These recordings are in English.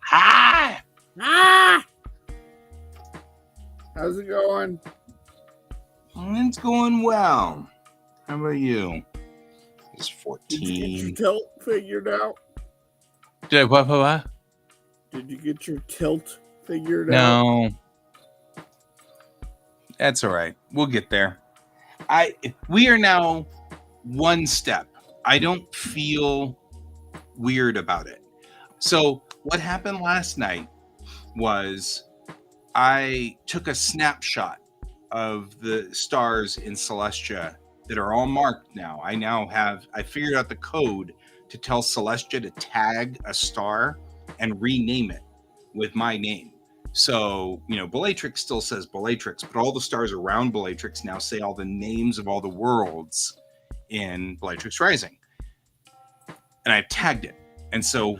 Hi! Ah! How's it going? It's going well. How about you? It's 14. Did you get your tilt figured out? Did what? Did you get your tilt figured out? No. That's all right. We'll get there. We are now one step. I don't feel weird about it. So what happened last night was I took a snapshot of the stars in Celestia that are all marked now. I figured out the code to tell Celestia to tag a star and rename it with my name. So, Bellatrix still says Bellatrix, but all the stars around Bellatrix now say all the names of all the worlds in Bellatrix Rising. And I've tagged it. And so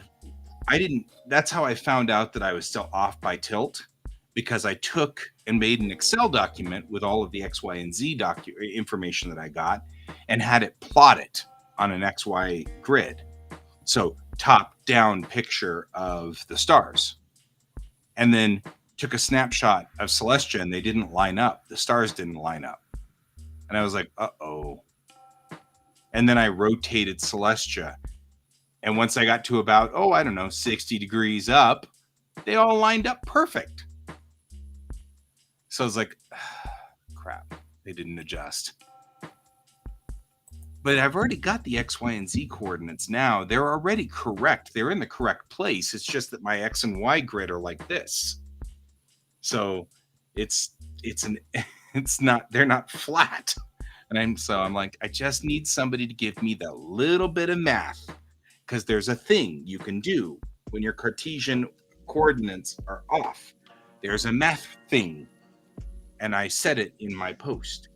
that's how I found out that I was still off by tilt, because I took and made an Excel document with all of the X, Y, and Z information that I got and had it plotted on an XY grid. So top-down picture of the stars. And then took a snapshot of Celestia and they didn't line up. The stars didn't line up. And I was like, uh-oh. And then I rotated Celestia. And once I got to about, 60 degrees up, they all lined up perfect. So I was like, crap, they didn't adjust. But I've already got the X, Y, and Z coordinates now. They're already correct. They're in the correct place. It's just that my X and Y grid are like this. So they're not flat. And I'm like, I just need somebody to give me the little bit of math, because there's a thing you can do when your Cartesian coordinates are off. There's a math thing. And I said it in my post.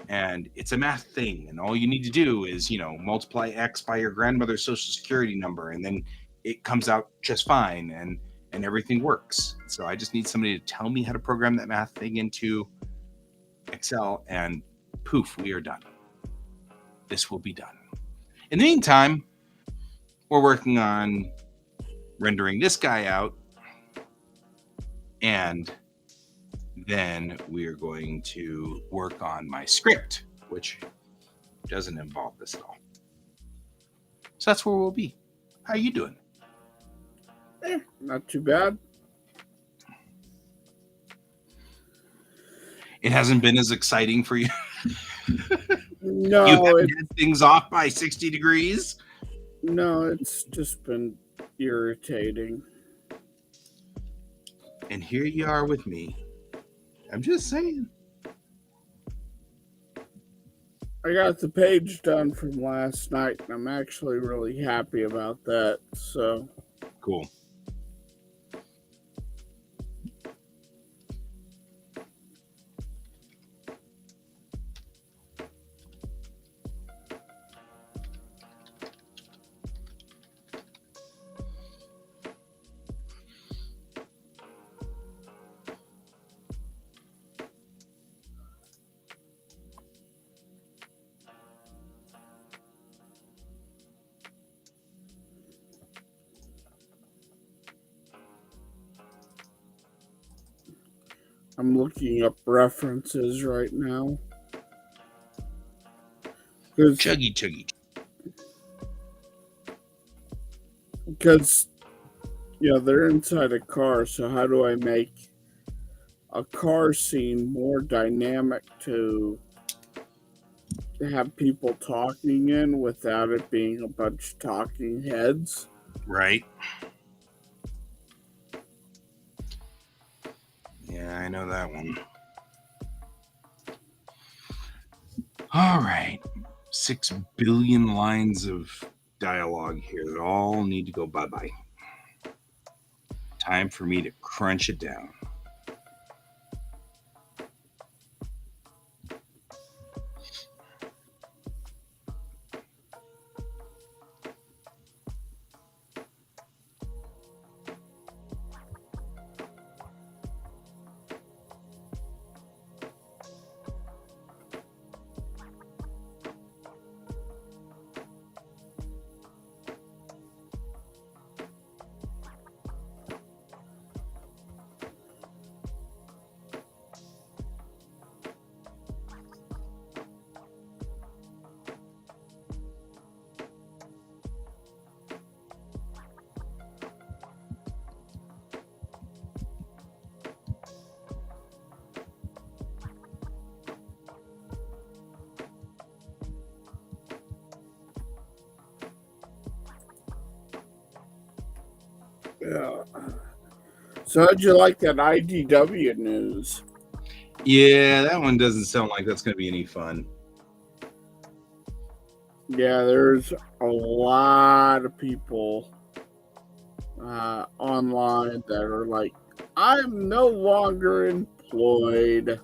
And it's a math thing. And all you need to do is, multiply X by your grandmother's social security number. And then it comes out just fine. And everything works. So I just need somebody to tell me how to program that math thing into Excel. And poof, we are done. This will be done. In the meantime, we're working on rendering this guy out. And then we're going to work on my script, which doesn't involve this at all. So that's where we'll be. How are you doing? Not too bad. It hasn't been as exciting for you? No. You haven't had things off by 60 degrees? No, it's just been irritating. And here you are with me. I'm just saying. I got the page done from last night, and I'm actually really happy about that. So cool. I'm looking up references right now. Chuggy chuggy. Because they're inside a car. So how do I make a car scene more dynamic to have people talking in without it being a bunch of talking heads? Right. Yeah, I know that one. All right. 6 billion lines of dialogue here that all need to go bye-bye. Time for me to crunch it down. Yeah. So how'd you like that IDW news? Yeah, that one doesn't sound like that's going to be any fun. Yeah, there's a lot of people online that are like, I'm no longer employed.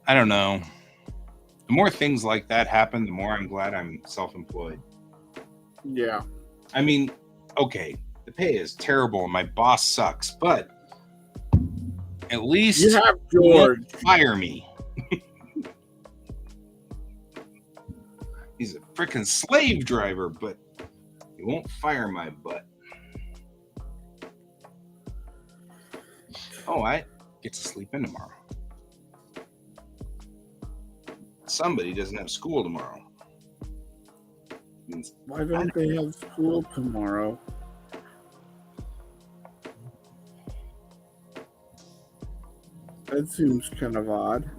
I don't know. The more things like that happen, the more I'm glad I'm self-employed. Yeah. I mean, okay, the pay is terrible and my boss sucks, but at least You have he won't George. fire me. He's a freaking slave driver, but he won't fire my butt. Oh, I get to sleep in tomorrow. Somebody doesn't have school tomorrow. Means Why don't they have school tomorrow? That seems kind of odd.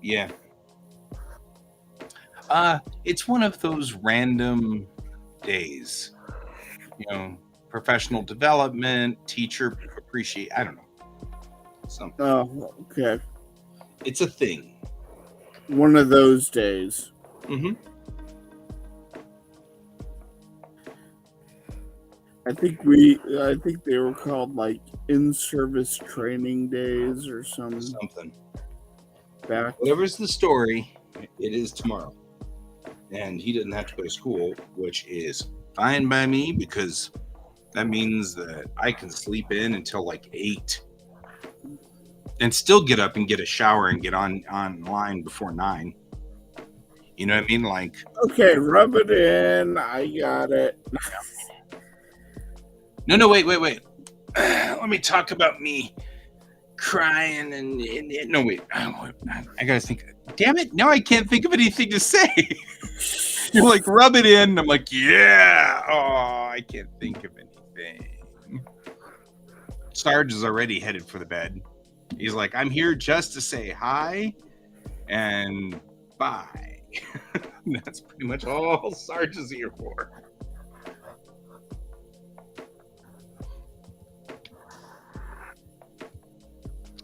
yeah. It's one of those random days. Professional development, teacher appreciate. I don't know. Something. Oh, okay. It's a thing. One of those days. Mm-hmm. I think they were called like in-service training days or Something. back. Whatever's the story, it is tomorrow. And he didn't have to go to school, which is fine by me because that means that I can sleep in until like 8 and still get up and get a shower and get online before 9. You know what I mean? Like, Okay, rub it in. I got it. no, wait. Let me talk about me crying and no, wait. I gotta think. Damn it! Now I can't think of anything to say. You're like, rub it in. I'm like, yeah. Oh, I can't think of anything. Sarge is already headed for the bed. He's like, I'm here just to say hi and bye. That's pretty much all Sarge is here for.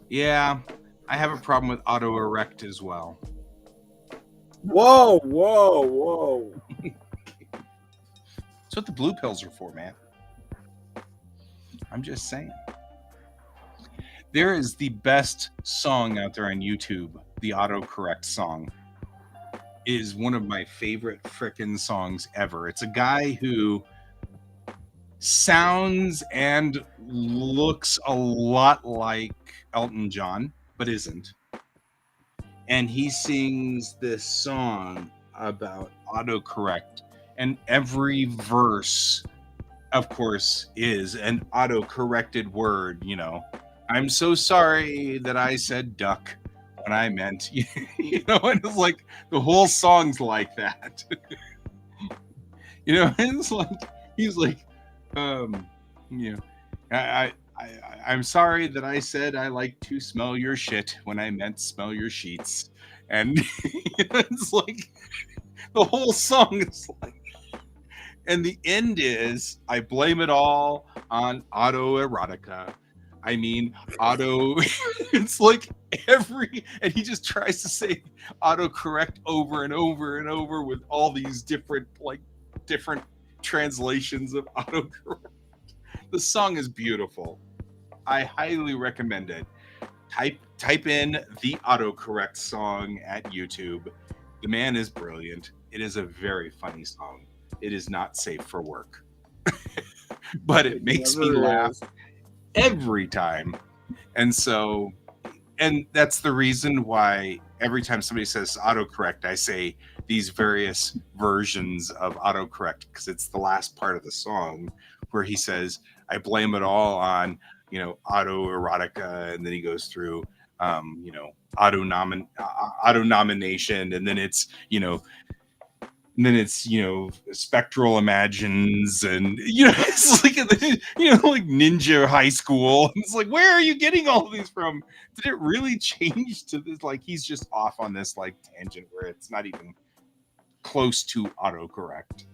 Yeah, I have a problem with auto erect as well. Whoa. That's what the blue pills are for, man. I'm just saying. There is the best song out there on YouTube. The autocorrect song is one of my favorite frickin' songs ever. It's a guy who sounds and looks a lot like Elton John, but isn't. And he sings this song, about autocorrect, and every verse, of course, is an auto-corrected word. I'm so sorry that I said duck when I meant, and it's like the whole song's like that. It's like he's like, um, you know, I'm sorry that I said I like to smell your shit when I meant smell your sheets, and it's like the whole song is like, and the end is I blame it all on autoerotica. I mean, auto. It's like and he just tries to say autocorrect over and over and over with all these different translations of autocorrect. The song is beautiful. I highly recommend it. Type in the autocorrect song at YouTube. The man is brilliant. It is a very funny song. It is not safe for work, but it makes me laugh every time. And that's the reason why every time somebody says autocorrect, I say these various versions of autocorrect, because it's the last part of the song where he says, I blame it all on, autoerotica. And then he goes through, auto nomination. And then it's, spectral imagines, and it's like like ninja high school. It's like, where are you getting all of these from? Did it really change to this? Like, he's just off on this like tangent where it's not even close to autocorrect.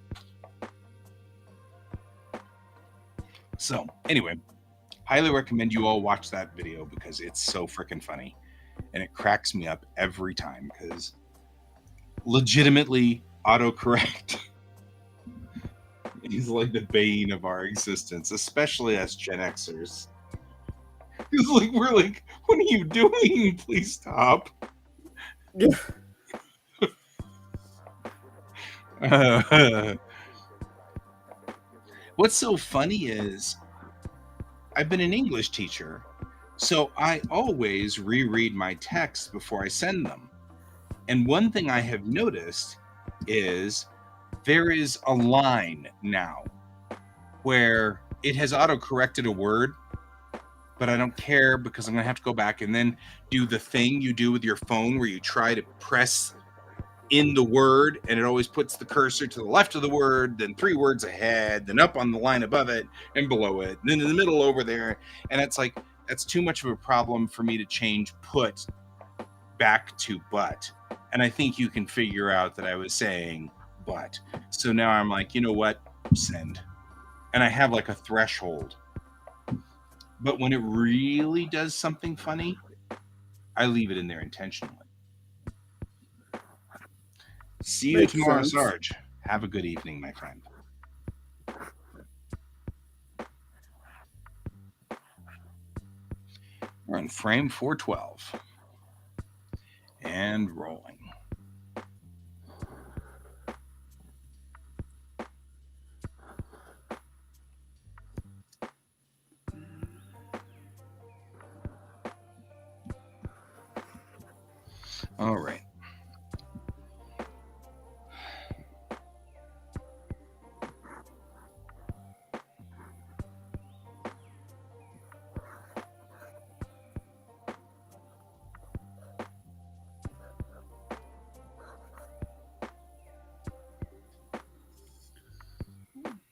So anyway, highly recommend you all watch that video because it's so freaking funny, and it cracks me up every time because legitimately autocorrect is like the bane of our existence, especially as Gen Xers. It's like we're like, what are you doing? Please stop. Yeah. What's so funny is I've been an English teacher, so I always reread my texts before I send them. And one thing I have noticed is there is a line now where it has auto-corrected a word, but I don't care because I'm going to have to go back and then do the thing you do with your phone where you try to press in the word and it always puts the cursor to the left of the word, then 3 words ahead, then up on the line above it and below it, and then in the middle over there. And it's like, that's too much of a problem for me to change put back to but. And I think you can figure out that I was saying but. So now I'm like, you know what? Send. And I have like a threshold. But when it really does something funny, I leave it in there intentionally. See you tomorrow, Sarge. Have a good evening, my friend. We're on frame 412. And rolling. All right.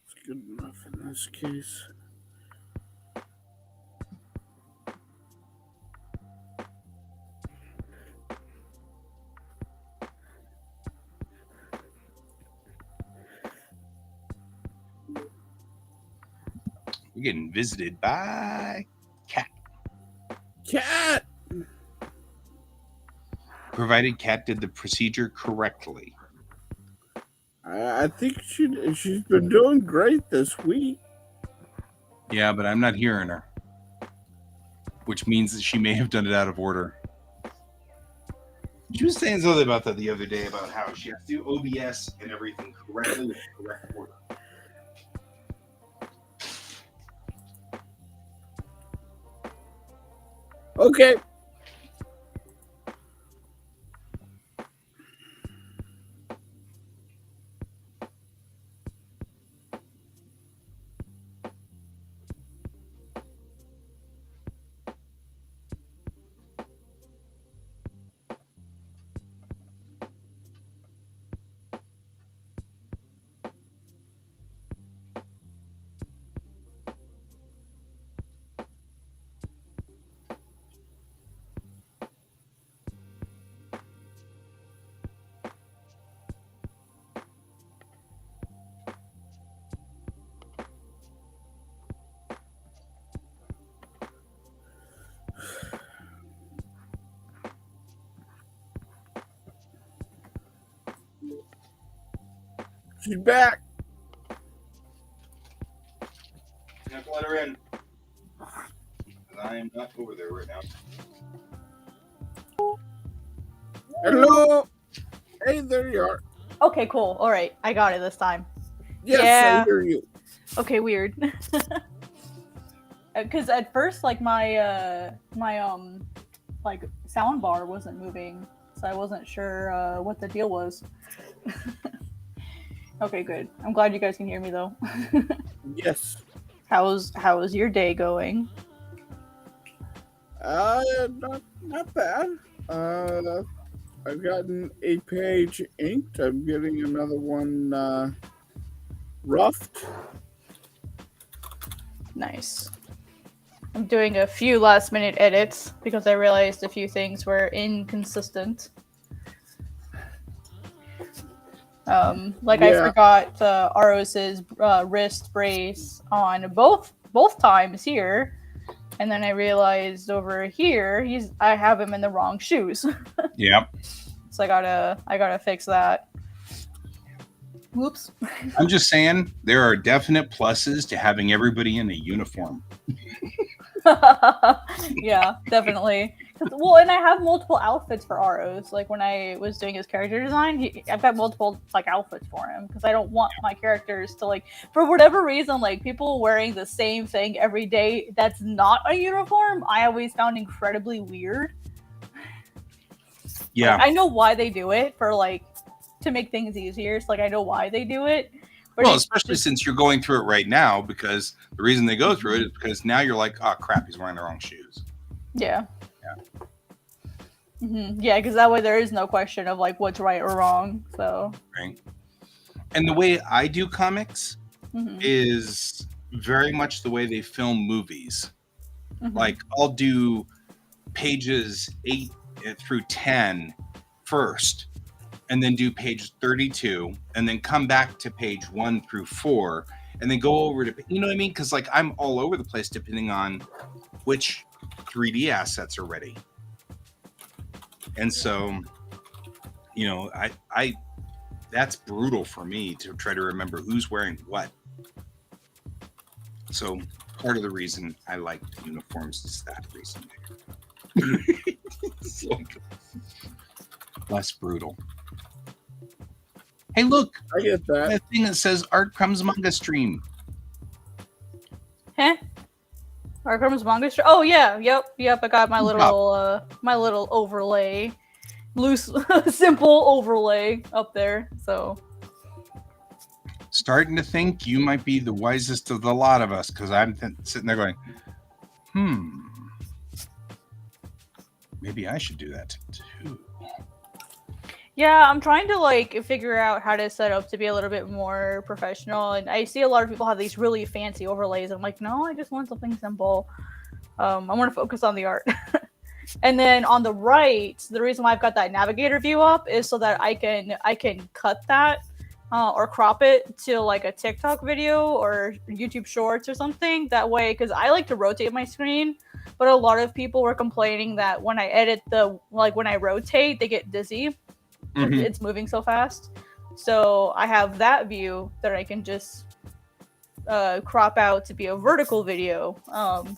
It's good enough in this case. We're getting visited by Cat. Cat! Provided Cat did the procedure correctly. I think she's been doing great this week. Yeah, but I'm not hearing her. Which means that she may have done it out of order. She was saying something about that the other day about how she has to do OBS and everything correctly in the correct order. Okay. She's back. You have to let her in. I am not over there right now. Hello. Hey, there you are. Okay, cool. All right, I got it this time. Yes, Yeah. I hear you. Okay, weird. Because at first, like my like sound bar wasn't moving, so I wasn't sure what the deal was. Okay, good. I'm glad you guys can hear me though. Yes. How's your day going? Not bad. I've gotten a page inked. I'm getting another one roughed. Nice. I'm doing a few last minute edits because I realized a few things were inconsistent. Like I forgot Aros's wrist brace on both times here, and then I realized over here I have him in the wrong shoes. Yep. So I gotta fix that. Whoops. I'm just saying there are definite pluses to having everybody in a uniform. Yeah, definitely. Well, and I have multiple outfits for Aros. Like when I was doing his character design, I've got multiple like outfits for him because I don't want my characters to like, for whatever reason, like people wearing the same thing every day that's not a uniform. I always found incredibly weird. Yeah, like, I know why they do it for like to make things easier. So like I know why they do it. Well, especially since you're going through it right now, because the reason they go through it is because now you're like, oh crap, he's wearing the wrong shoes. Yeah. Yeah, because that way there is no question of like what's right or wrong. So. Right. And the way I do comics is very much the way they film movies. Like I'll do pages 8 through 10 first, and then do page 32, and then come back to page 1 through 4, and then go over to, you know what I mean? Because like I'm all over the place depending on which 3D assets are ready. And so, you know, I that's brutal for me to try to remember who's wearing what. So part of the reason I like uniforms is that reason. It's like less brutal. Hey, look! I get that. That thing that says Art Crumb's Manga Stream. Huh? Art Crumb's Manga Stream? Oh yeah, yep. I got my little overlay, loose, simple overlay up there. So Starting to think you might be the wisest of the lot of us, because I'm sitting there going, maybe I should do that too. yeah, I'm trying to like figure out how to set up to be a little bit more professional, and I see a lot of people have these really fancy overlays. I'm like, no, I just want something simple. I want to focus on the art. And then on the right, the reason why I've got that navigator view up is so that I can cut that or crop it to like a TikTok video or YouTube Shorts or something. That way, because I like to rotate my screen, but a lot of people were complaining that when I edit when I rotate, they get dizzy. It's moving so fast. So I have that view that I can just crop out to be a vertical video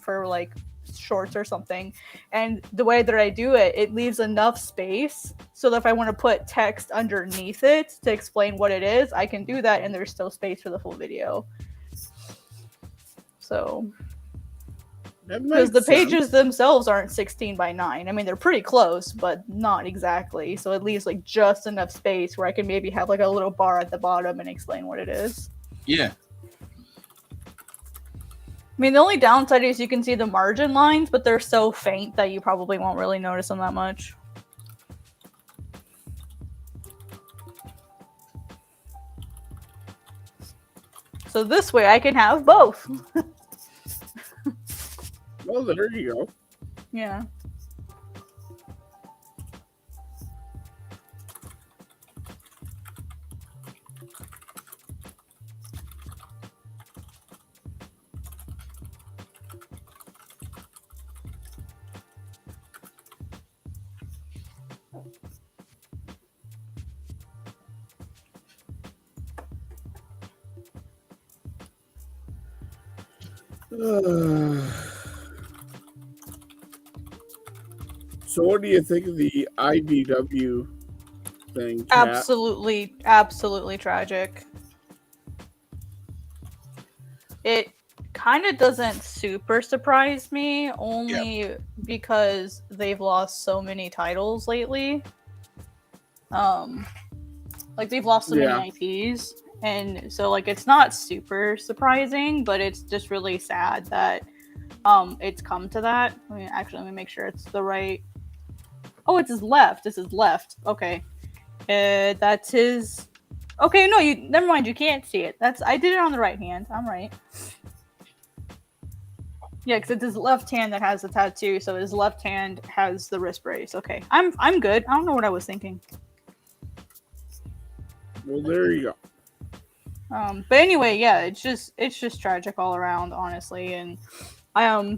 for like shorts or something. And the way that I do it, it leaves enough space so that if I want to put text underneath it to explain what it is, I can do that and there's still space for the full video. So because the pages themselves aren't 16 by 9. I mean, they're pretty close, but not exactly. So it leaves like just enough space where I can maybe have like a little bar at the bottom and explain what it is. Yeah. I mean, the only downside is you can see the margin lines, but they're so faint that you probably won't really notice them that much. So this way I can have both. Well, there you go. Yeah. So, what do you think of the IDW thing, Kat? Absolutely tragic. It kind of doesn't super surprise me, only because they've lost so many titles lately. Like they've lost so many IPs, and so like it's not super surprising, but it's just really sad that it's come to that. Let me make sure it's the right. Oh, it's his left. This is left. Okay, that's his. Okay, no, you never mind. You can't see it. I did it on the right hand. I'm right. Yeah, because it's his left hand that has the tattoo, so his left hand has the wrist brace. Okay, I'm good. I don't know what I was thinking. Well, there you go. But anyway, yeah, it's just tragic all around, honestly. And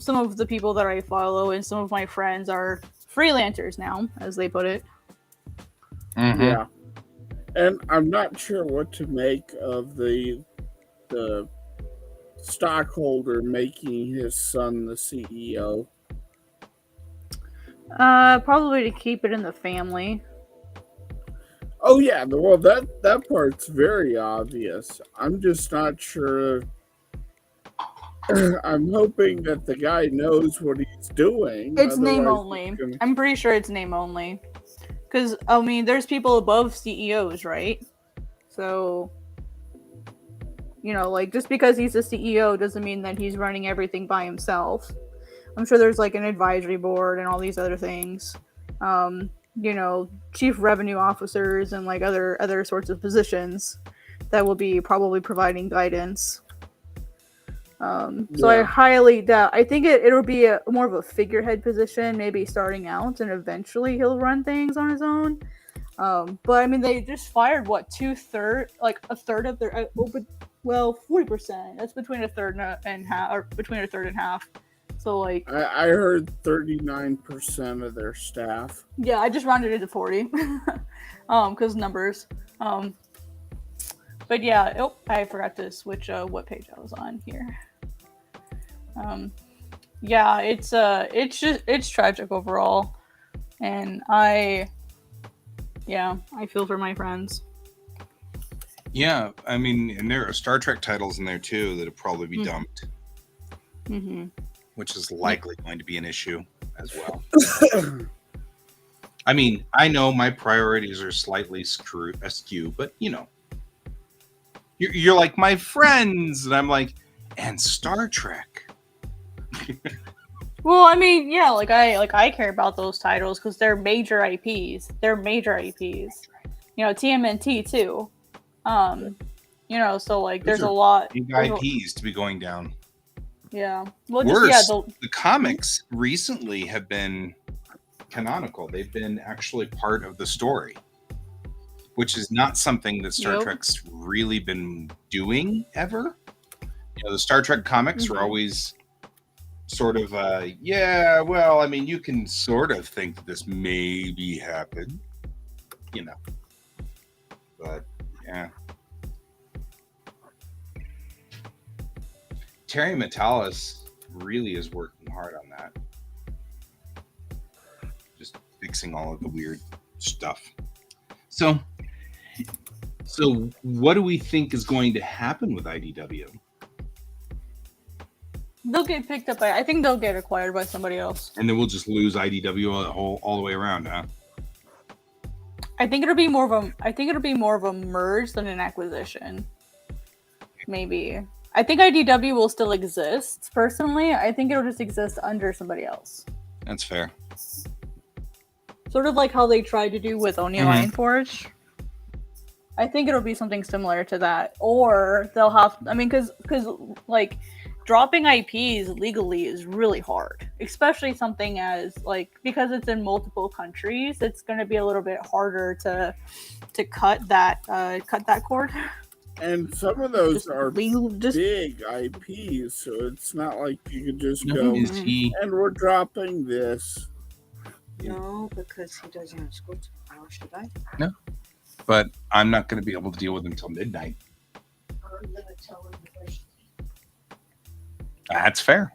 some of the people that I follow and some of my friends are freelancers now, as they put it. Mm-hmm. Yeah, and I'm not sure what to make of the stockholder making his son the CEO. Probably to keep it in the family. Oh yeah, well that part's very obvious. I'm just not sure. I'm hoping that the guy knows what he's doing. It's name otherwise only. gonna... I'm pretty sure it's name only. Because, I mean, there's people above CEOs, right? So, you know, like, just because he's a CEO doesn't mean that he's running everything by himself. I'm sure there's, like, an advisory board and all these other things. You know, chief revenue officers and, like, other sorts of positions that will be probably providing guidance. So I highly doubt. I think it'll be more of a figurehead position, maybe starting out, and eventually he'll run things on his own. But I mean, they just fired what a third of their 40%. That's between a third and half, or between a third and half. So like, I heard 39% of their staff. Yeah, I just rounded it to 40, because numbers. But yeah, I forgot to switch what page I was on here. Yeah, it's tragic overall, and I feel for my friends. Yeah, I mean, and there are Star Trek titles in there too that'll probably be dumped, which is likely going to be an issue as well. I mean, I know my priorities are slightly askew, but you know, you're like my friends, and I'm like, and Star Trek. Well, I mean, yeah, I care about those titles because they're major IPs. You know, TMNT too. You know, so like there's a lot big IPs to be going down. Yeah. Well, worse, the comics recently have been canonical. They've been actually part of the story, which is not something that Star Trek's really been doing ever. You know, the Star Trek comics were always sort of, well, I mean, you can sort of think that this maybe happened, you know. But, yeah. Terry Metalis really is working hard on that. Just fixing all of the weird stuff. So what do we think is going to happen with IDW? They'll get picked up I think they'll get acquired by somebody else. And then we'll just lose IDW all the way around, huh? I think it'll be more of a merge than an acquisition. Maybe. I think IDW will still exist, personally. I think it'll just exist under somebody else. That's fair. Sort of like how they tried to do with Oni Lionforge. I think it'll be something similar to that. Or they'll have... I mean, because like, dropping IPs legally is really hard. Especially something as, like... Because it's in multiple countries, it's going to be a little bit harder to cut that cord. And some of those are big IPs, so it's not like you could just go, and we're dropping this. No, because he doesn't have school tomorrow, should I? No. But I'm not going to be able to deal with him until midnight. I'm going to tell him first. That's fair.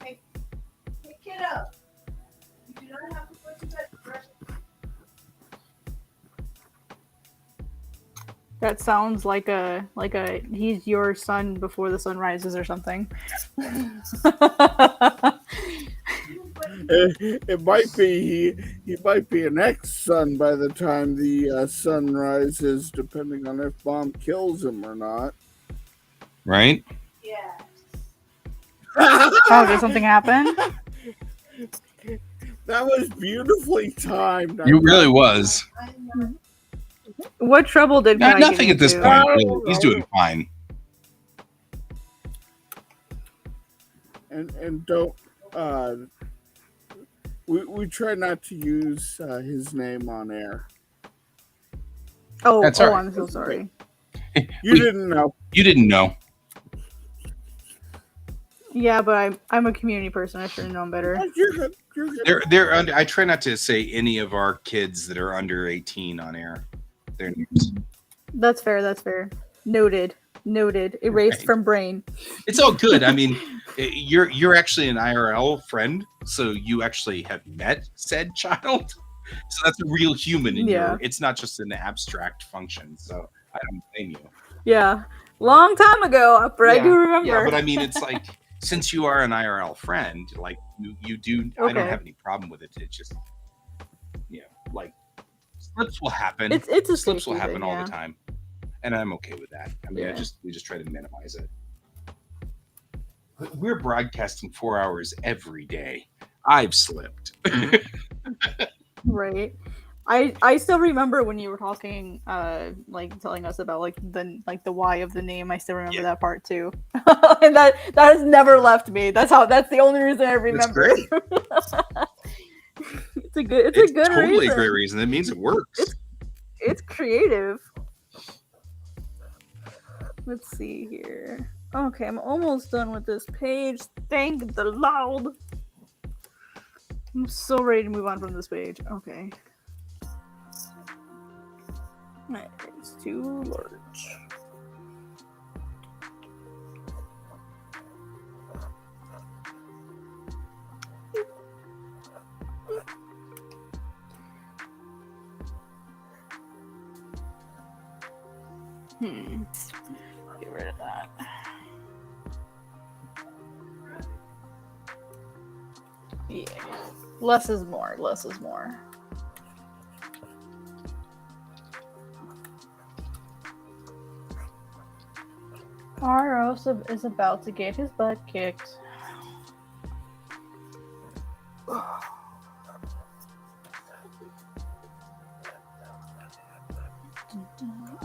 Hey, kiddo. You do not have to put to bed. That sounds like a he's your son before the sun rises or something. It might be he might be an ex-son by the time the sun rises, depending on if mom kills him or not. Right? Yeah. Oh, did something happen? That was beautifully timed. You really was. What trouble did Guy Nothing get at this into? point. Really. He's doing fine. And don't we try not to use his name on air. Oh, That's all right. I'm so sorry. You didn't know. You didn't know. Yeah, but I'm a community person. I should have known better. You're good. They're under. I try not to say any of our kids that are under 18 on air. Their names. That's fair. That's fair. Noted. Erased Right. from brain. It's all good. I mean, you're actually an IRL friend, so you actually have met said child. So that's a real human in Yeah. it's not just an abstract function. So I don't blame you. Yeah, long time ago, but I do remember. Yeah, but I mean, it's like since you are an IRL friend, like you do. I don't Okay. have any problem with it. It just, like slips will happen. It's a Slips will safety happen thing, all yeah. the time, and I'm okay with that. I mean, Yeah. we just try to minimize it. We're broadcasting 4 hours every day. I've slipped. Right. I still remember when you were talking, like telling us about the why of the name. I still remember that part too, and that has never left me. That's the only reason I remember. great. It's a good totally reason. a great reason. It means it works. It's creative. Let's see here. Okay, I'm almost done with this page. Thank the Lord. I'm so ready to move on from this page. Okay. It's too large. Get rid of that. Yeah. Less is more. Less is more. Aros is about to get his butt kicked.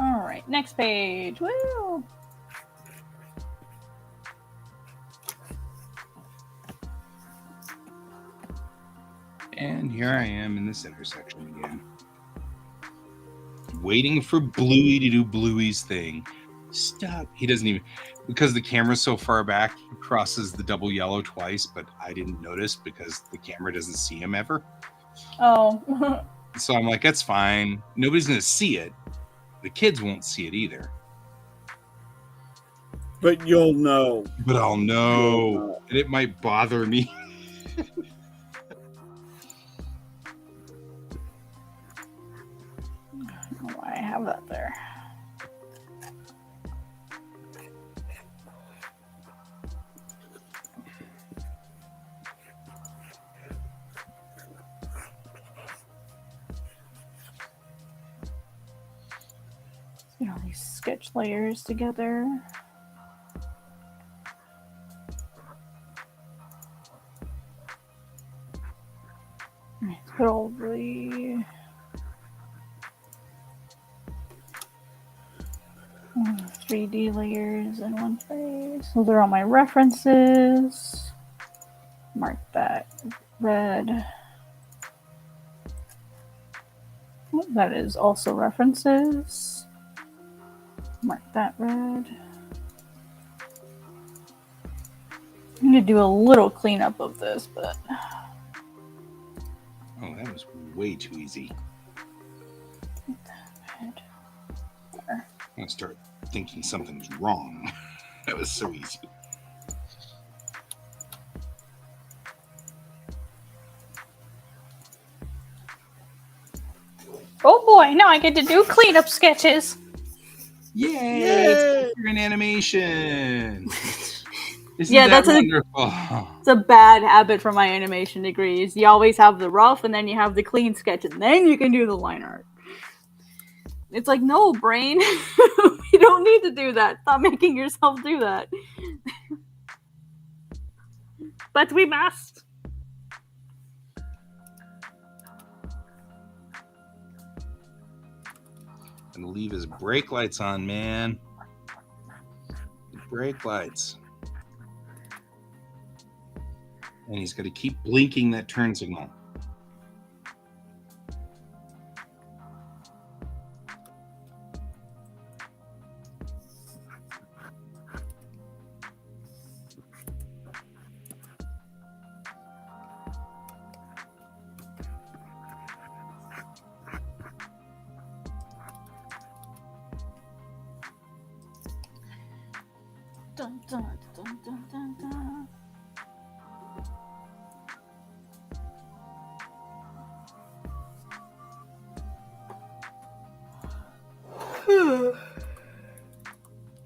Alright, next page. Woo! And here I am in this intersection again. Waiting for Bluey to do Bluey's thing. Stop. He doesn't even, because the camera's so far back, he crosses the double yellow twice, but I didn't notice because the camera doesn't see him ever. Oh. So I'm like, that's fine. Nobody's going to see it. The kids won't see it either. But you'll know. But I'll know. And it might bother me. Why I have that there. Get all these sketch layers together. Let's put all the 3D layers in one place. Those are all my references. Mark that red. Oh, that is also references. Mark that red. I'm going to do a little cleanup of this, but... Oh, that was way too easy. Red. I'm going to start thinking something's wrong. That was so easy. Oh boy, now I get to do cleanup sketches. Yay! Yay! It's an animation. Isn't Yeah, that that's wonderful? It's a bad habit for my animation degrees. You always have the rough, and then you have the clean sketch, and then you can do the line art. It's like, no, brain. You don't need to do that. Stop making yourself do that. But we must. Gonna leave his brake lights on, man. Brake lights. And he's got to keep blinking that turn signal. Dun, dun, dun, dun, dun, dun.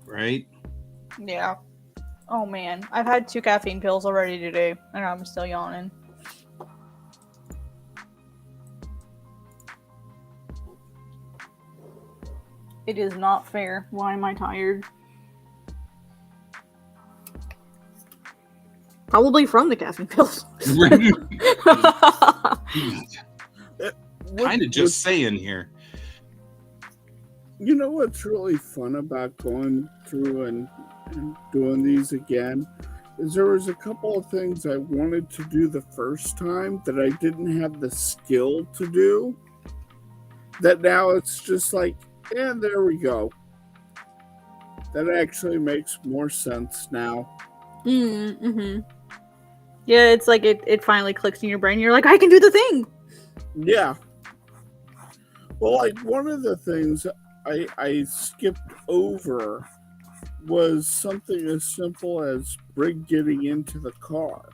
Right? Yeah. Oh man, I've had 2 caffeine pills already today, and I'm still yawning. It is not fair. Why am I tired? Probably from the caffeine pills. Kind of just saying here. You know what's really fun about going through and doing these again is there was a couple of things I wanted to do the first time that I didn't have the skill to do. That now it's just like, yeah, there we go. That actually makes more sense now. Mm-hmm. Yeah, it's like it finally clicks in your brain. You're like, I can do the thing. Yeah. Well, like one of the things I skipped over was something as simple as Brig getting into the car.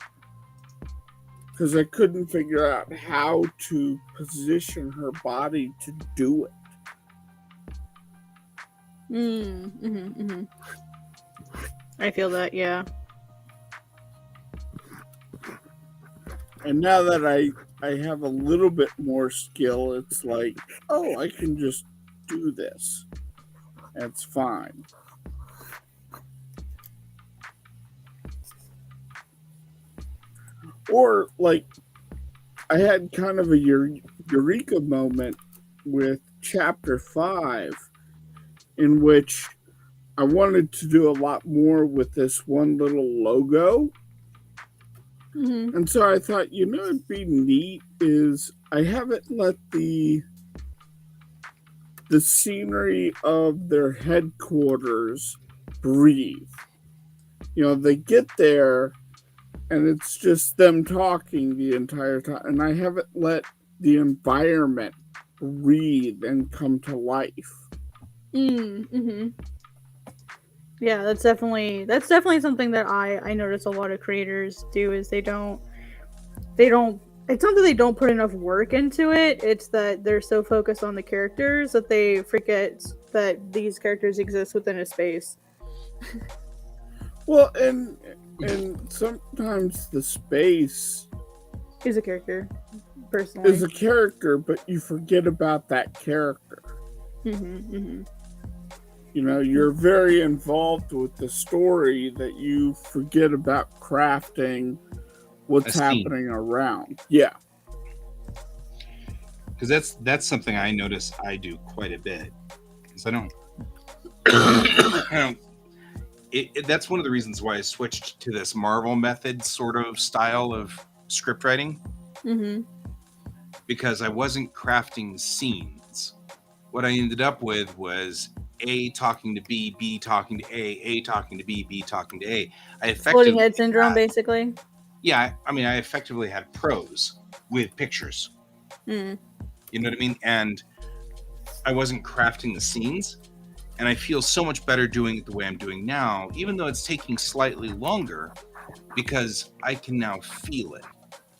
Because I couldn't figure out how to position her body to do it. I feel that, yeah. And now that I have a little bit more skill, it's like, oh, I can just do this. That's fine. Or, like, I had kind of a eureka moment with Chapter 5, in which I wanted to do a lot more with this one little logo. Mm-hmm. And so I thought, you know what'd be neat is I haven't let the scenery of their headquarters breathe. You know, they get there and it's just them talking the entire time. And I haven't let the environment breathe and come to life. Mm-hmm. Yeah, that's definitely something that I notice a lot of creators do is they don't it's not that they don't put enough work into it, it's that they're so focused on the characters that they forget that these characters exist within a space. Well, and sometimes the space Is a character, personally. is a character, but you forget about that character. You know, you're very involved with the story that you forget about crafting what's happening around. Yeah. Because that's something I notice I do quite a bit. Because I don't that's one of the reasons why I switched to this Marvel method sort of style of script writing. Because I wasn't crafting scenes. What I ended up with was A talking to B, B talking to A talking to B, B talking to A. I effectively Floating head syndrome, basically. Yeah, I mean, I effectively had prose with pictures. You know what I mean? And I wasn't crafting the scenes. And I feel so much better doing it the way I'm doing now, even though it's taking slightly longer, because I can now feel it,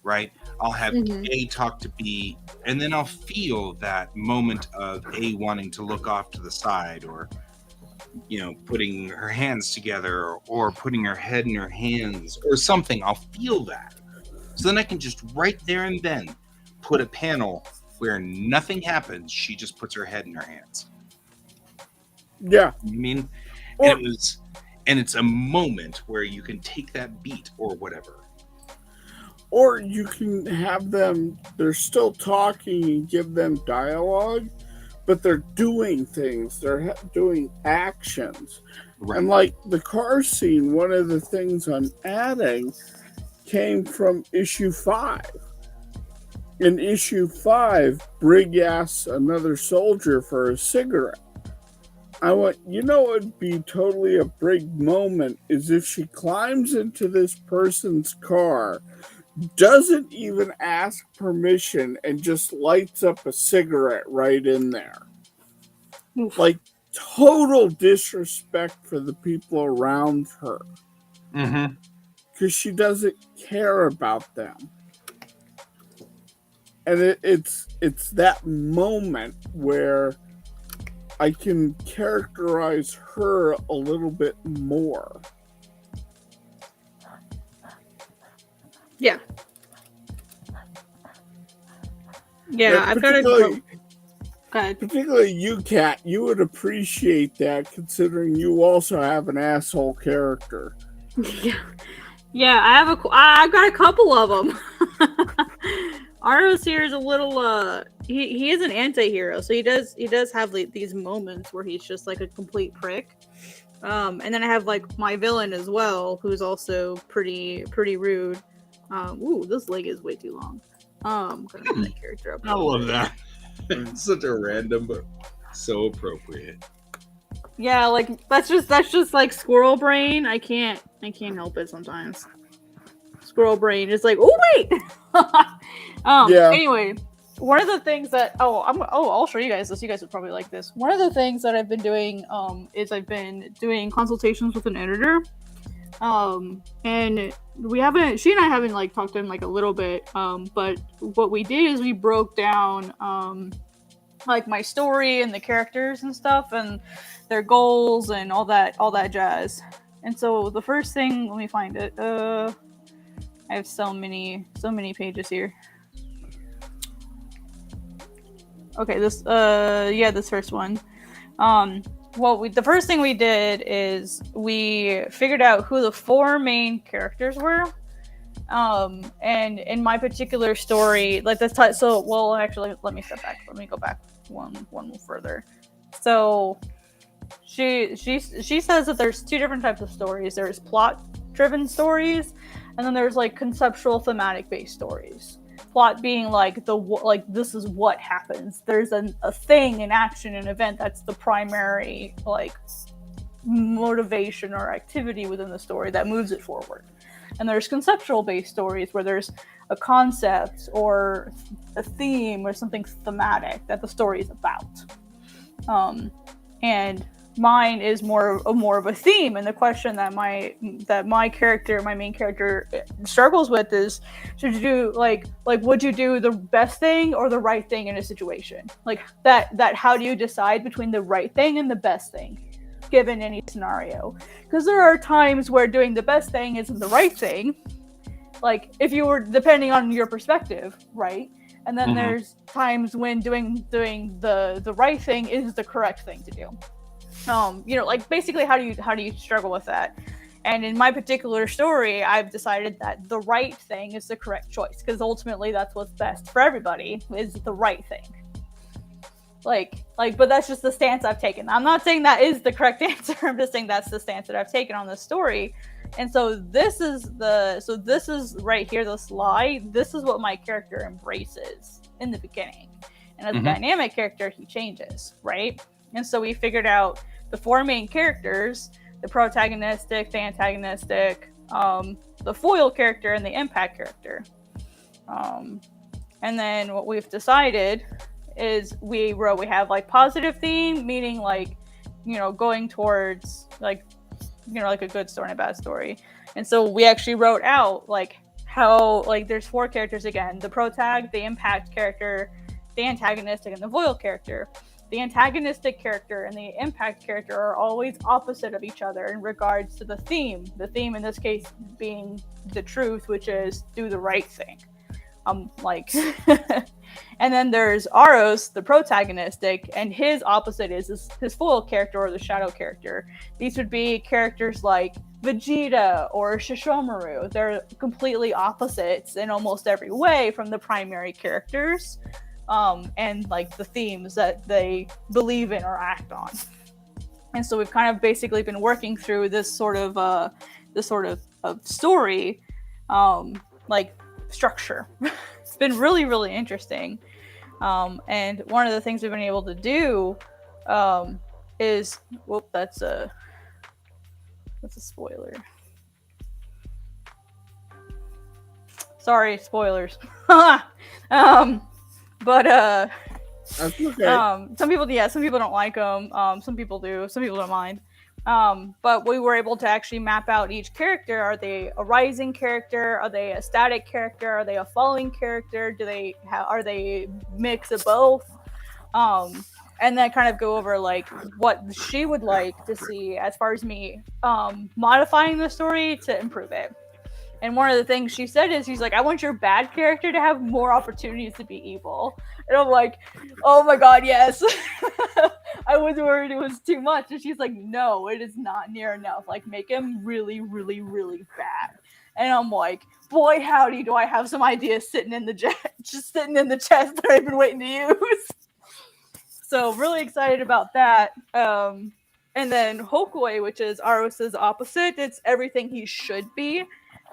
right? I'll have A talk to B, and then I'll feel that moment of A wanting to look off to the side, or, you know, putting her hands together, or putting her head in her hands, or something. I'll feel that. So then I can just right there and then put a panel where nothing happens. She just puts her head in her hands. Yeah. I mean, Or- and it's a moment where you can take that beat or whatever. Or you can have them, they're still talking and give them dialogue, but they're doing things, they're doing actions. Right. And like the car scene, one of the things I'm adding came from issue 5. In issue 5, Brig asks another soldier for a cigarette. I went, you know what would be totally a Brig moment is if she climbs into this person's car, doesn't even ask permission, and just lights up a cigarette right in there. Oof. Like, total disrespect for the people around her. Mm-hmm. Because she doesn't care about them. And it's that moment where I can characterize her a little bit more. Yeah. Yeah, I've got particularly, to. Go ahead. particularly you, Kat, you would appreciate that considering you also have an asshole character. Yeah, yeah. I've got a couple of them. Aros here is a little. He is an anti-hero, so he does have like these moments where he's just like a complete prick. And then I have like my villain as well, who's also pretty rude. Ooh, this leg is way too long. I'm gonna put that character up. I love that. It's such a random, but so appropriate. Yeah, like that's just like squirrel brain. I can't help it sometimes. Squirrel brain is like, oh wait. Yeah. Anyway, one of the things that I'll show you guys this. You guys would probably like this. One of the things that I've been doing is I've been doing consultations with an editor. And she and I haven't like talked to him like a little bit. But what we did is we broke down like my story and the characters and stuff and their goals and all that jazz. And so the first thing, let me find it. I have so many pages here. Okay, this first one. The first thing we did is we figured out who the 4 main characters were. And in my particular story, like actually, let me step back. Let me go back one further. So she says that there's 2 different types of stories. There's plot-driven stories, and then there's like conceptual, thematic-based stories. Plot being like this is what happens. There's a thing, an action, an event that's the primary like motivation or activity within the story that moves it forward. And there's conceptual based stories where there's a concept or a theme or something thematic that the story is about. And mine is more of a theme, and the question that my main character struggles with is, should you do would you do the best thing or the right thing in a situation like that? How do you decide between the right thing and the best thing given any scenario? Because there are times where doing the best thing isn't the right thing, like if you were depending on your perspective, right? And then there's times when doing the right thing is the correct thing to do. Like basically how do you struggle with that? And in my particular story, I've decided that the right thing is the correct choice, because ultimately that's what's best for everybody, is the right thing. But that's just the stance I've taken. I'm not saying that is the correct answer. I'm just saying that's the stance that I've taken on this story. And so this is right here, the slide. This is what my character embraces in the beginning. And as a dynamic character, he changes, right? And so we figured out the 4 main characters: the protagonistic, the antagonistic, the foil character, and the impact character. And then what we've decided is we have like positive theme, meaning like going towards like like a good story and a bad story. And so we actually wrote out like how like there's 4 characters again: the protag, the impact character, the antagonistic, and the foil character. The antagonistic character and the impact character are always opposite of each other in regards to the theme. The theme in this case being the truth, which is do the right thing. And then there's Aros, the protagonistic, and his opposite is his foil character or the shadow character. These would be characters like Vegeta or Shishomaru. They're completely opposites in almost every way from the primary characters, and like the themes that they believe in or act on. And so we've kind of basically been working through this sort of story, like structure. It's been really, really interesting. And one of the things we've been able to do is, that's a spoiler. Sorry, spoilers. But That's okay. some people don't like them. Some people do. Some people don't mind. But we were able to actually map out each character. Are they a rising character? Are they a static character? Are they a falling character? Are they mix of both? And then kind of go over like what she would like to see as far as me modifying the story to improve it. And one of the things she said is, she's like, I want your bad character to have more opportunities to be evil. And I'm like, oh my god, yes. I was worried it was too much. And she's like, no, it is not near enough. Like, make him really, really, really bad. And I'm like, boy, howdy, do I have some ideas sitting in the chest that I've been waiting to use. So really excited about that. And then Hokoi, which is Aros's opposite, it's everything he should be.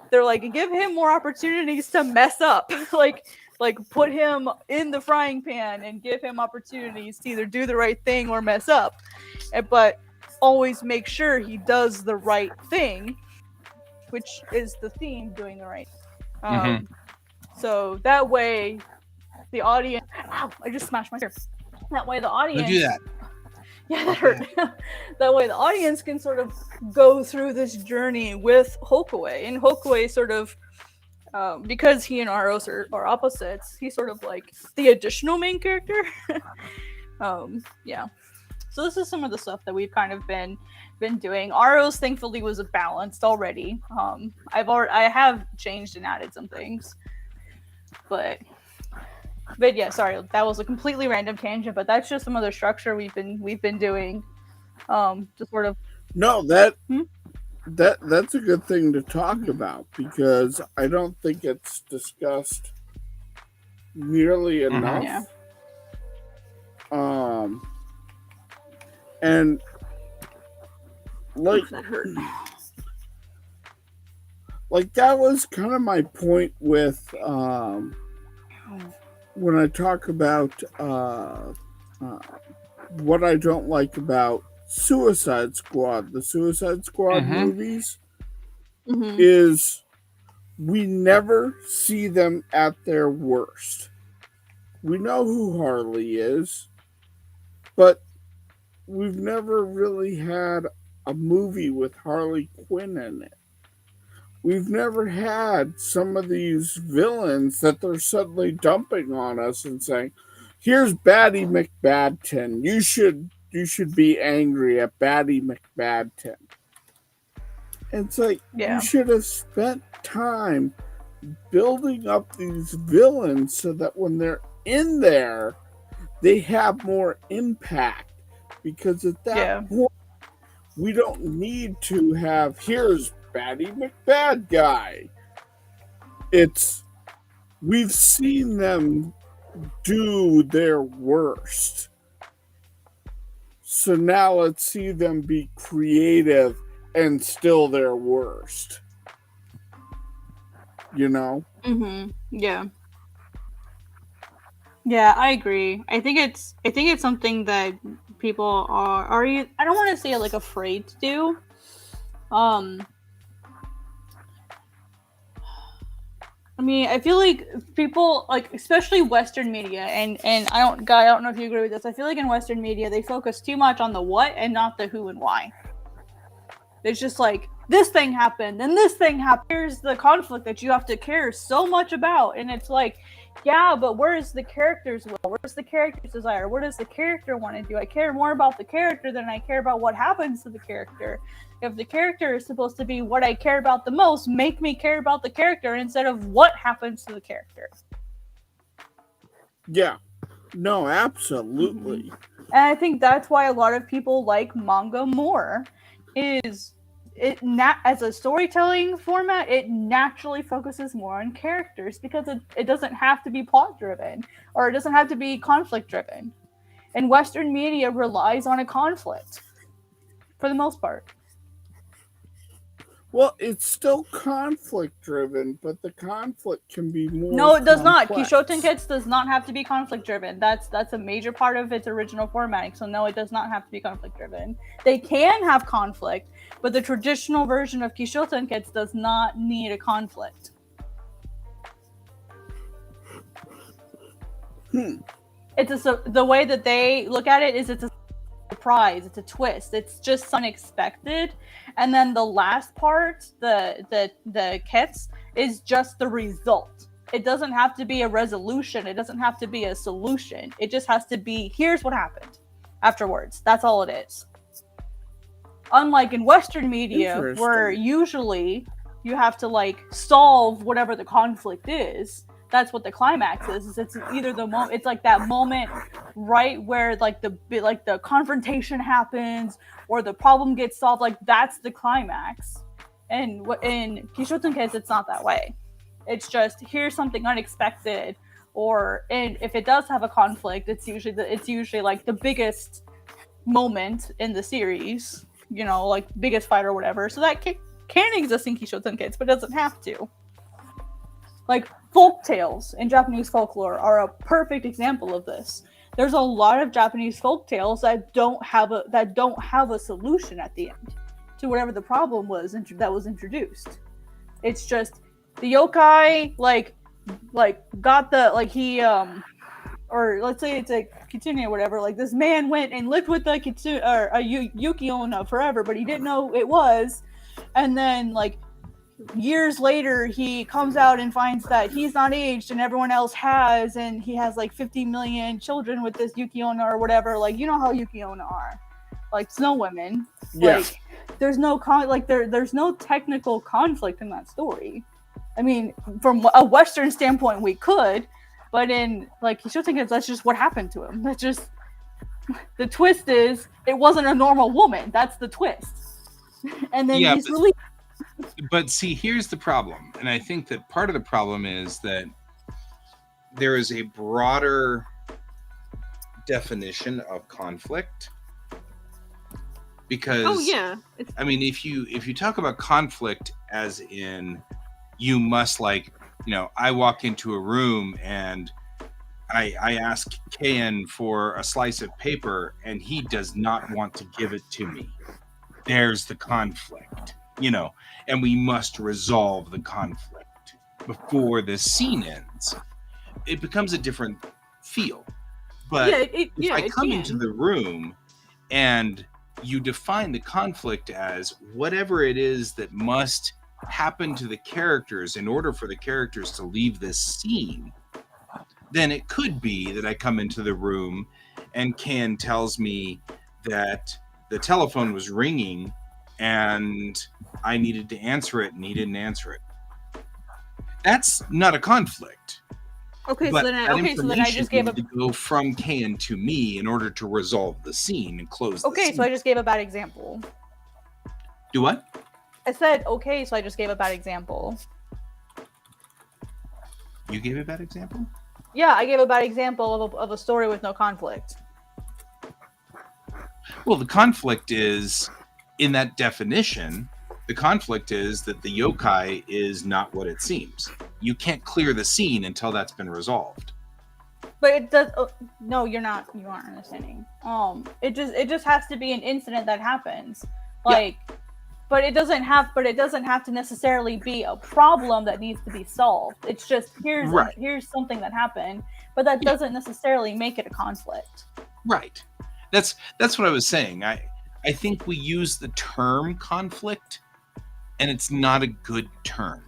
They're like, give him more opportunities to mess up. like put him in the frying pan and give him opportunities to either do the right thing or mess up. But always make sure he does the right thing, which is the theme, doing the right. So that way the audience... Ow, I just smashed my ear. That way the audience... Don't do that. Yeah, that hurt. That way the audience can sort of go through this journey with Hokoi. And Hokoi sort of, because he and Aros are opposites, he's sort of like the additional main character. Yeah. So this is some of the stuff that we've kind of been doing. Aros thankfully was balanced already. I have changed and added some things. But yeah, sorry, that was a completely random tangent, but that's just some of the structure we've been doing. To sort of... No, that's a good thing to talk about, because I don't think it's discussed nearly enough. Yeah. And like that hurt. Like that was kind of my point with when I talk about what I don't like about Suicide Squad, the Suicide Squad movies, is we never see them at their worst. We know who Harley is, but we've never really had a movie with Harley Quinn in it. We've never had some of these villains that they're suddenly dumping on us and saying, here's Batty McBadton. You should be angry at Batty McBadton. And it's like, you should have spent time building up these villains so that when they're in there, they have more impact. Because at that point, we don't need to have, here's Batty McBad guy. It's, we've seen them do their worst. So now let's see them be creative and still their worst. You know? Yeah. Yeah, I agree. I think it's something that people are I don't want to say like afraid to do. I mean, I feel like people, like, especially Western media, and I don't know if you agree with this. I feel like in Western media they focus too much on the what and not the who and why. It's just like, this thing happened and this thing happened. Here's the conflict that you have to care so much about, and it's like, yeah, but where's the character's will? Where's the character's desire? What does the character want to do? I care more about the character than I care about what happens to the character. If the character is supposed to be what I care about the most, make me care about the character instead of what happens to the character. Yeah. No, absolutely. And I think that's why a lot of people like manga more. Is it as a storytelling format, it naturally focuses more on characters because it doesn't have to be plot driven, or it doesn't have to be conflict driven. And Western media relies on a conflict for the most part. Well, it's still conflict driven, but the conflict can be more. No, it does not. complex. Kishoten Kets does not have to be conflict driven. That's a major part of its original formatting. So no, it does not have to be conflict driven. They can have conflict, but the traditional version of Kishoten Kets does not need a conflict. It's the way that they look at it is it's a surprise, it's a twist, it's just unexpected, and then the last part, the kets, is just the result. It doesn't have to be a resolution, it doesn't have to be a solution, it just has to be, here's what happened afterwards. That's all it is. Unlike in Western media, where usually you have to like solve whatever the conflict is. That's what the climax is. It's either the moment. It's like that moment right where like the confrontation happens or the problem gets solved. Like that's the climax. And in Kishoten Kets, it's not that way. It's just here's something unexpected, and if it does have a conflict, it's usually like the biggest moment in the series. You know, like biggest fight or whatever. So that can exist in Kishoten Kets, but it doesn't have to. Like folk tales in Japanese folklore are a perfect example of this. There's a lot of Japanese folk tales that don't have a solution at the end to whatever the problem was that was introduced. It's just the yokai like got the like he or let's say it's a kitsune or whatever. Like this man went and lived with a kitsune or a yuki-onna forever, but he didn't know it was, and then like. Years later, he comes out and finds that he's not aged and everyone else has, and he has like 50 million children with this Yuki-onna or whatever. Like, you know how Yuki-onna are, like snow women. Yeah. Like, there's no there's no technical conflict in that story. I mean, from a Western standpoint, we could, but in like Kishoten Kets, that's just what happened to him. That's just the twist is it wasn't a normal woman. That's the twist, and then he's really. But see, here's the problem. And I think that part of the problem is that there is a broader definition of conflict. Because I mean, if you talk about conflict as in you must like, you know, I walk into a room and I ask Kayan for a slice of paper and he does not want to give it to me. There's the conflict. You know, and we must resolve the conflict before the scene ends. It becomes a different feel. But if I come into the room and you define the conflict as whatever it is that must happen to the characters in order for the characters to leave this scene, then it could be that I come into the room and Ken tells me that the telephone was ringing and I needed to answer it and he didn't answer it. That's not a conflict. Okay, so then I just gave to go from Kayan to me in order to resolve the scene and close the scene. So I just gave a bad example. Do what? I said okay, so I just gave a bad example. You gave a bad example? Yeah, I gave a bad example of a story with no conflict. Well, the conflict is in that definition. The conflict is that the yokai is not what it seems. You can't clear the scene until that's been resolved. But it does. No, you're not. You aren't understanding. It just has to be an incident that happens. Like, but it doesn't have to necessarily be a problem that needs to be solved. It's just here's something that happened, but that doesn't necessarily make it a conflict. Right. That's what I was saying. I think we use the term conflict, and it's not a good term.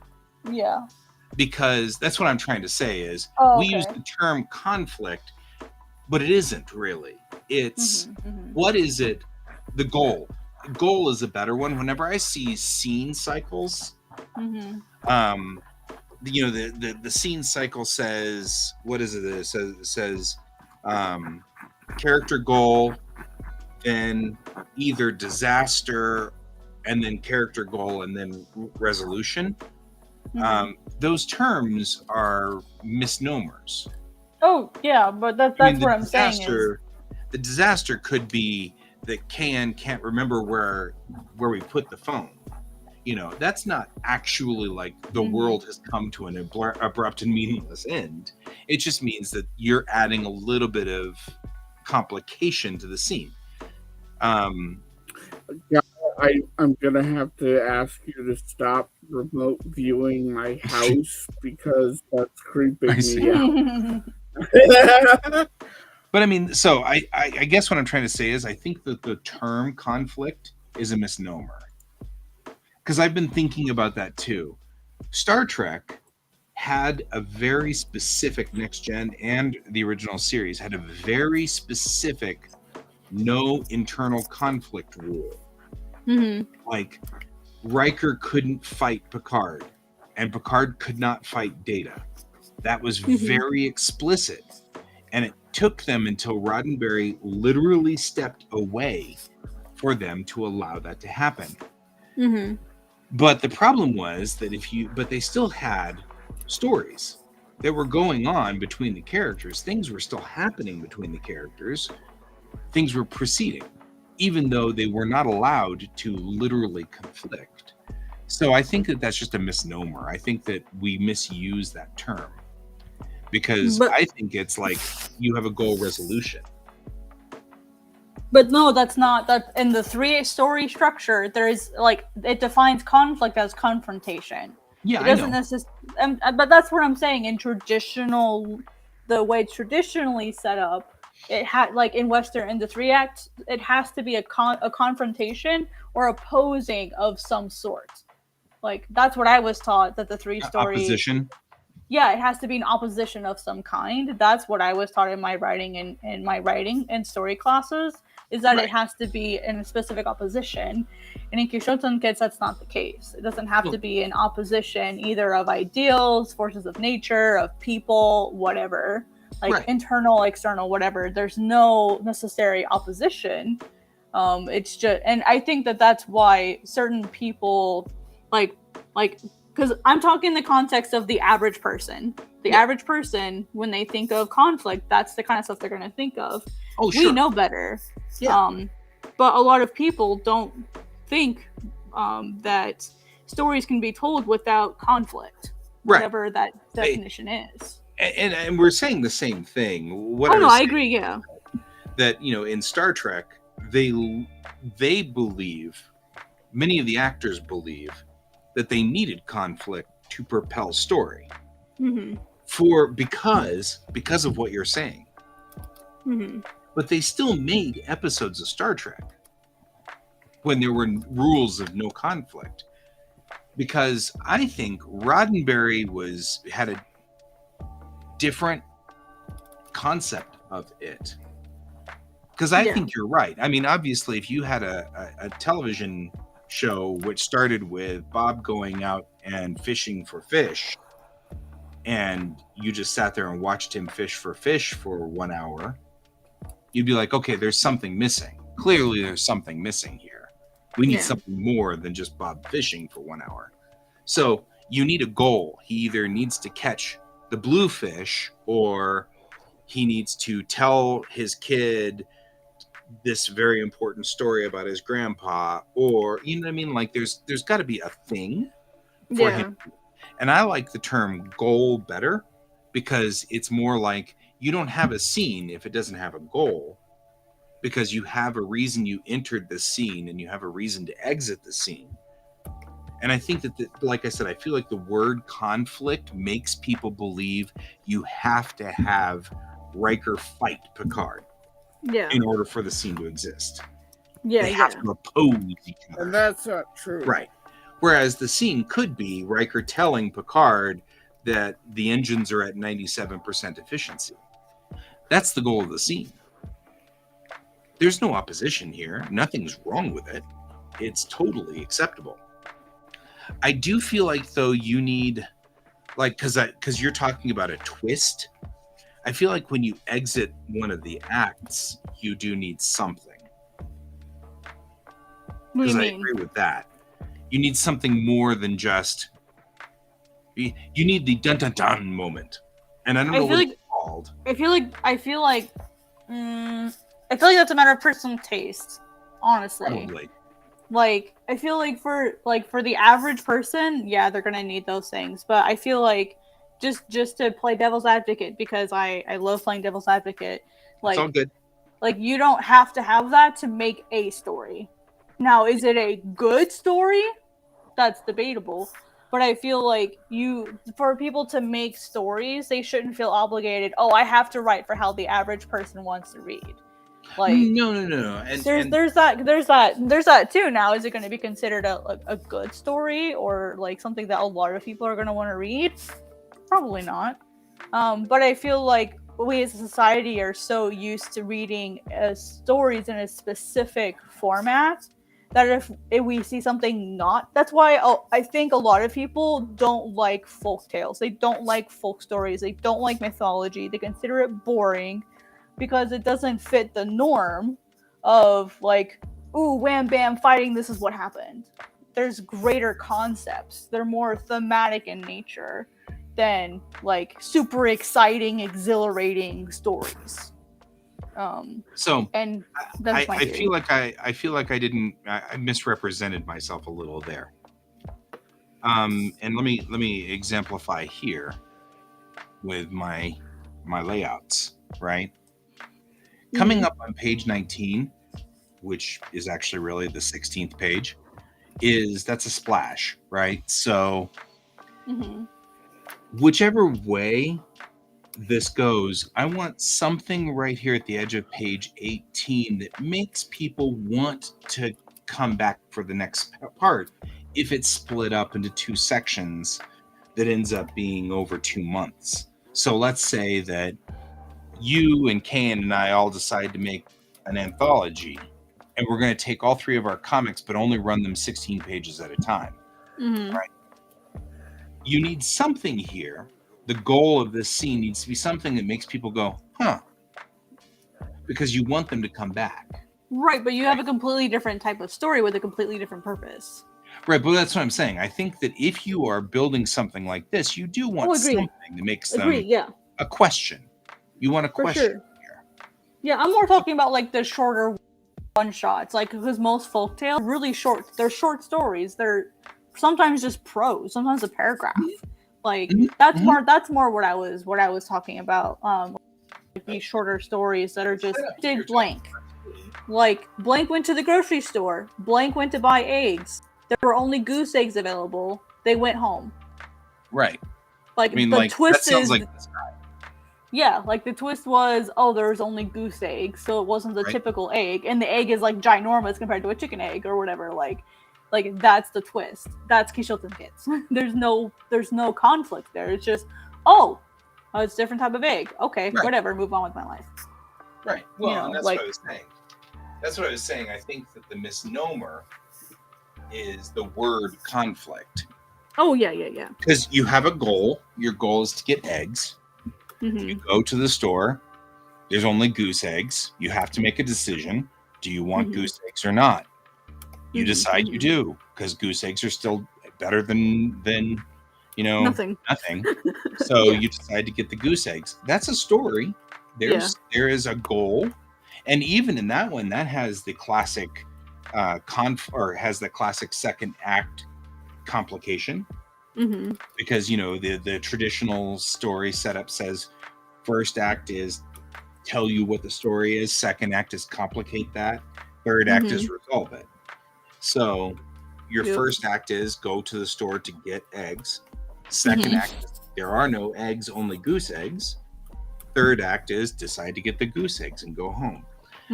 Yeah. Because that's what I'm trying to say is we use the term conflict, but it isn't really. It's what is it? The goal. Goal is a better one. Whenever I see scene cycles, the scene cycle says, what is it? It says character goal, then either disaster, and then character goal, and then resolution. Those terms are misnomers. Oh yeah, but that's what I'm saying is the disaster could be that can't remember where we put the phone. That's not actually like the world has come to an abrupt and meaningless end. It just means that you're adding a little bit of complication to the scene. Yeah, I'm gonna have to ask you to stop remote viewing my house because that's creeping me out. But I mean, so I guess what I'm trying to say is I think that the term conflict is a misnomer. Because I've been thinking about that too. Star Trek had a very specific, Next Gen and the original series had a very specific no internal conflict rule. Like Riker couldn't fight Picard, and Picard could not fight Data. That was very explicit. And it took them until Roddenberry literally stepped away for them to allow that to happen. But the problem was that but they still had stories that were going on between the characters. Things were still happening between the characters. Things were proceeding, even though they were not allowed to literally conflict. So I think that that's just a misnomer. I think that we misuse that term. Because I think it's like you have a goal resolution. But no, that's not. That in the 3A story structure, there is it defines conflict as confrontation. Yeah, it doesn't necessarily. But that's what I'm saying. In the way it's traditionally set up, it had in Western in the 3 act, it has to be a confrontation or opposing of some sort. That's what I was taught that the 3 story opposition. Yeah, it has to be an opposition of some kind. That's what I was taught in my writing and story classes, is that it has to be in a specific opposition. And in Kishoten Kids, that's not the case. It doesn't have to be an opposition either of ideals, forces of nature, of people, whatever. Internal, external, whatever. There's no necessary opposition. It's just, and I think that that's why certain people because I'm talking in the context of the average person. The average person, when they think of conflict, that's the kind of stuff they're going to think of. Oh, sure. We know better. Yeah. But a lot of people don't think that stories can be told without conflict, whatever that definition is. And we're saying the same thing. I agree, yeah. That, in Star Trek, they believe, many of the actors believe, that they needed conflict to propel story because of what you're saying. But they still made episodes of Star Trek when there were rules of no conflict, because I think Roddenberry had a different concept of it. Because I think you're right. I mean, obviously, if you had a television show which started with Bob going out and fishing for fish, and you just sat there and watched him fish for 1 hour, you'd be like, okay, there's something missing. Clearly there's something missing here. We need something more than just Bob fishing for 1 hour. So you need a goal. He either needs to catch the blue fish, or he needs to tell his kid this very important story about his grandpa, or you know what I mean? There's got to be a thing for him. And I like the term goal better, because it's more like you don't have a scene if it doesn't have a goal, because you have a reason you entered the scene and you have a reason to exit the scene. And I think that, like I said, I feel like the word conflict makes people believe you have to have Riker fight Picard Yeah. in order for the scene to exist. Yeah. They Yeah. have to oppose each other. And that's not true. Right. Whereas the scene could be Riker telling Picard that the engines are at 97% efficiency. That's the goal of the scene. There's no opposition here. Nothing's wrong with it. It's totally acceptable. I do feel like, though, you need, like, because you're talking about a twist. I feel like when you exit one of the acts, you do need something. What do Because you I mean? agree with that. You need something more than just. You need the dun dun dun moment, and I don't know feel what like- it's called. I feel like that's a matter of personal taste, honestly. Probably. Like, I feel like for the average person, yeah, they're gonna need those things. But I feel like just to play devil's advocate, because I love playing devil's advocate. It's all Like, good. like you don't have to have that to make a story. Now, is it a good story? That's debatable. But I feel like for people to make stories, they shouldn't feel obligated. Oh, I have to write for how the average person wants to read. Like, No. And there's that too. Now, is it going to be considered a good story, or like something that a lot of people are going to want to read? Probably not. But I feel like we as a society are so used to reading stories in a specific format that if we see something that's why I think a lot of people don't like folk tales. They don't like folk stories. They don't like mythology. They consider it boring because it doesn't fit the norm of like, ooh, wham bam fighting, this is what happened. There's greater concepts. They're more thematic in nature than like super exciting, exhilarating stories. so And that's my I theory. feel like I misrepresented myself a little there. And let me exemplify here with my layouts, right? Coming up on page 19, which is actually really the 16th page, that's a splash, right? So Mhm. whichever way this goes, I want something right here at the edge of page 18 that makes people want to come back for the next part if it's split up into two sections that ends up being over 2 months. So let's say that you and Kan and I all decide to make an anthology, and we're going to take all three of our comics but only run them 16 pages at a time. Mhm. Right. You need something here. The goal of this scene needs to be something that makes people go, huh, because you want them to come back. Right, but you have a completely different type of story with a completely different purpose. Right, but that's what I'm saying. I think that if you are building something like this, you do want agree. something that makes them Yeah, a question. You want a for question sure. here. Yeah, I'm more talking about like the shorter one shots, like because most folktales are really short. They're short stories. They're sometimes just prose, sometimes a paragraph. Like that's more what I was talking about. Like these shorter stories that are just did blank. Like blank went to the grocery store. Blank went to buy eggs. There were only goose eggs available. They went home. Right. Like I mean, the like twist that sounds is like this guy. yeah, like the twist was, oh, there's only goose eggs, so it wasn't the Right. typical egg, and the egg is like ginormous compared to a chicken egg or whatever. Like that's the twist. That's Quixote's hits. there's no conflict there. It's just, it's a different type of egg. Okay, Right. whatever. Move on with my life. Right. Well, You know, and that's like- what I was saying. That's what I was saying. I think that the misnomer is the word conflict. Oh yeah. Because you have a goal. Your goal is to get eggs. Mm-hmm. You go to the store. There's only goose eggs. You have to make a decision. Do you want Mhm. goose eggs or not? You Mhm, decide you mhm. do, because goose eggs are still better than Nothing. So Yeah. you decide to get the goose eggs. That's a story. There is a goal, and even in that one, that has the classic has the classic second act complication, Mm-hmm. because the traditional story setup says first act is tell you what the story is, second act is complicate that, third act is resolve it. So Your Yep. first act is go to the store to get eggs. Second act is there are no eggs, only goose eggs. Third act is decide to get the goose eggs and go home.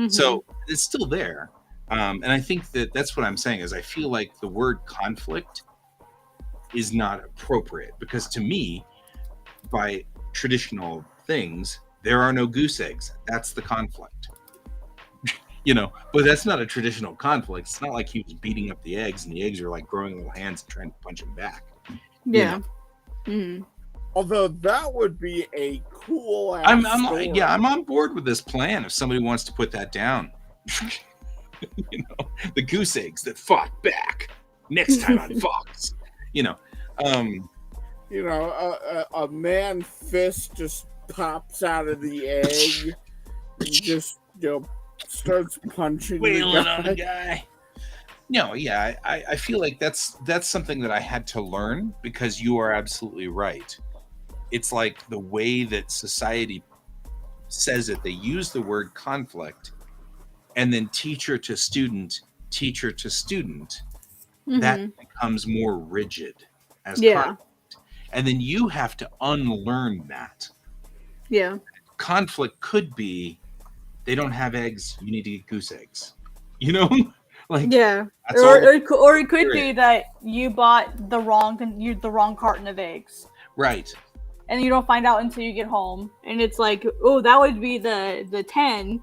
So it's still there. And I think that's what I'm saying is I feel like the word conflict is not appropriate because to me, by traditional things, there are no goose eggs. That's the conflict. But that's not a traditional conflict. It's not like he was beating up the eggs and the eggs are like growing little hands and trying to punch him back. Yeah. Although that would be a cool ass I'm story. I'm on board with this plan if somebody wants to put that down. The goose eggs that fought back next time on Fox. A man fist just pops out of the egg and just starts punching Wailing the on guy. a guy. No, yeah, I feel like that's something that I had to learn because you are absolutely right. It's like the way that society says it. They use the word conflict and then teacher to student, that becomes more rigid as conflict. And then you have to unlearn that. Yeah. Conflict could be they don't have eggs, you need to get goose eggs. Like Yeah. that's Or all it could be that you bought the wrong carton of eggs. right. And you don't find out until you get home. And it's like, oh, that would be the 10.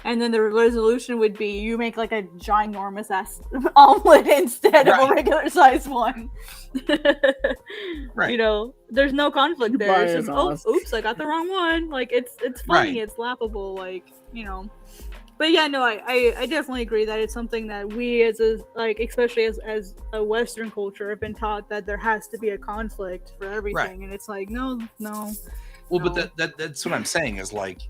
And then the resolution would be you make like a ginormous ass omelet instead of a regular size one. Right. There's no conflict there. Buy It's just, an oops, I got the wrong one. Like it's funny, Right. it's laughable, But yeah, no, I definitely agree that it's something that we especially as a Western culture have been taught that there has to be a conflict for everything. Right. And it's like, no. Well, No. but that's what I'm saying is like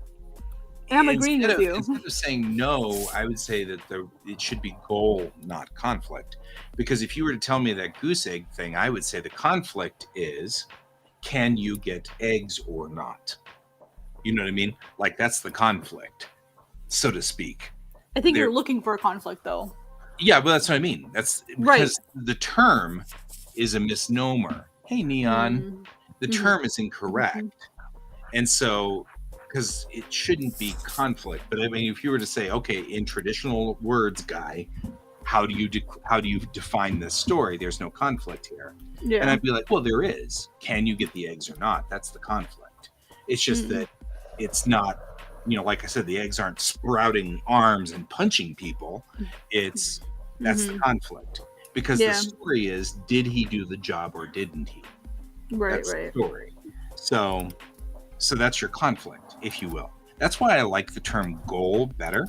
And I'm agreeing with you. Instead of saying no, I would say that it should be goal, not conflict. Because if you were to tell me that goose egg thing, I would say the conflict is, can you get eggs or not? You know what I mean? Like that's the conflict, so to speak. I think you're looking for a conflict, though. Yeah, but that's what I mean. That's because the term is a misnomer. Hey, Neon, the term is incorrect. And so, because it shouldn't be conflict, but I mean, if you were to say, okay, in traditional words, guy, how do you define this story? There's no conflict here. Yeah. And I'd be like, well, there is. Can you get the eggs or not? That's the conflict. It's just that it's not, like I said, the eggs aren't sprouting arms and punching people. That's the conflict. Because the story is, did he do the job or didn't he? Right, That's right. the story. So that's your conflict, if you will. That's why I like the term goal better.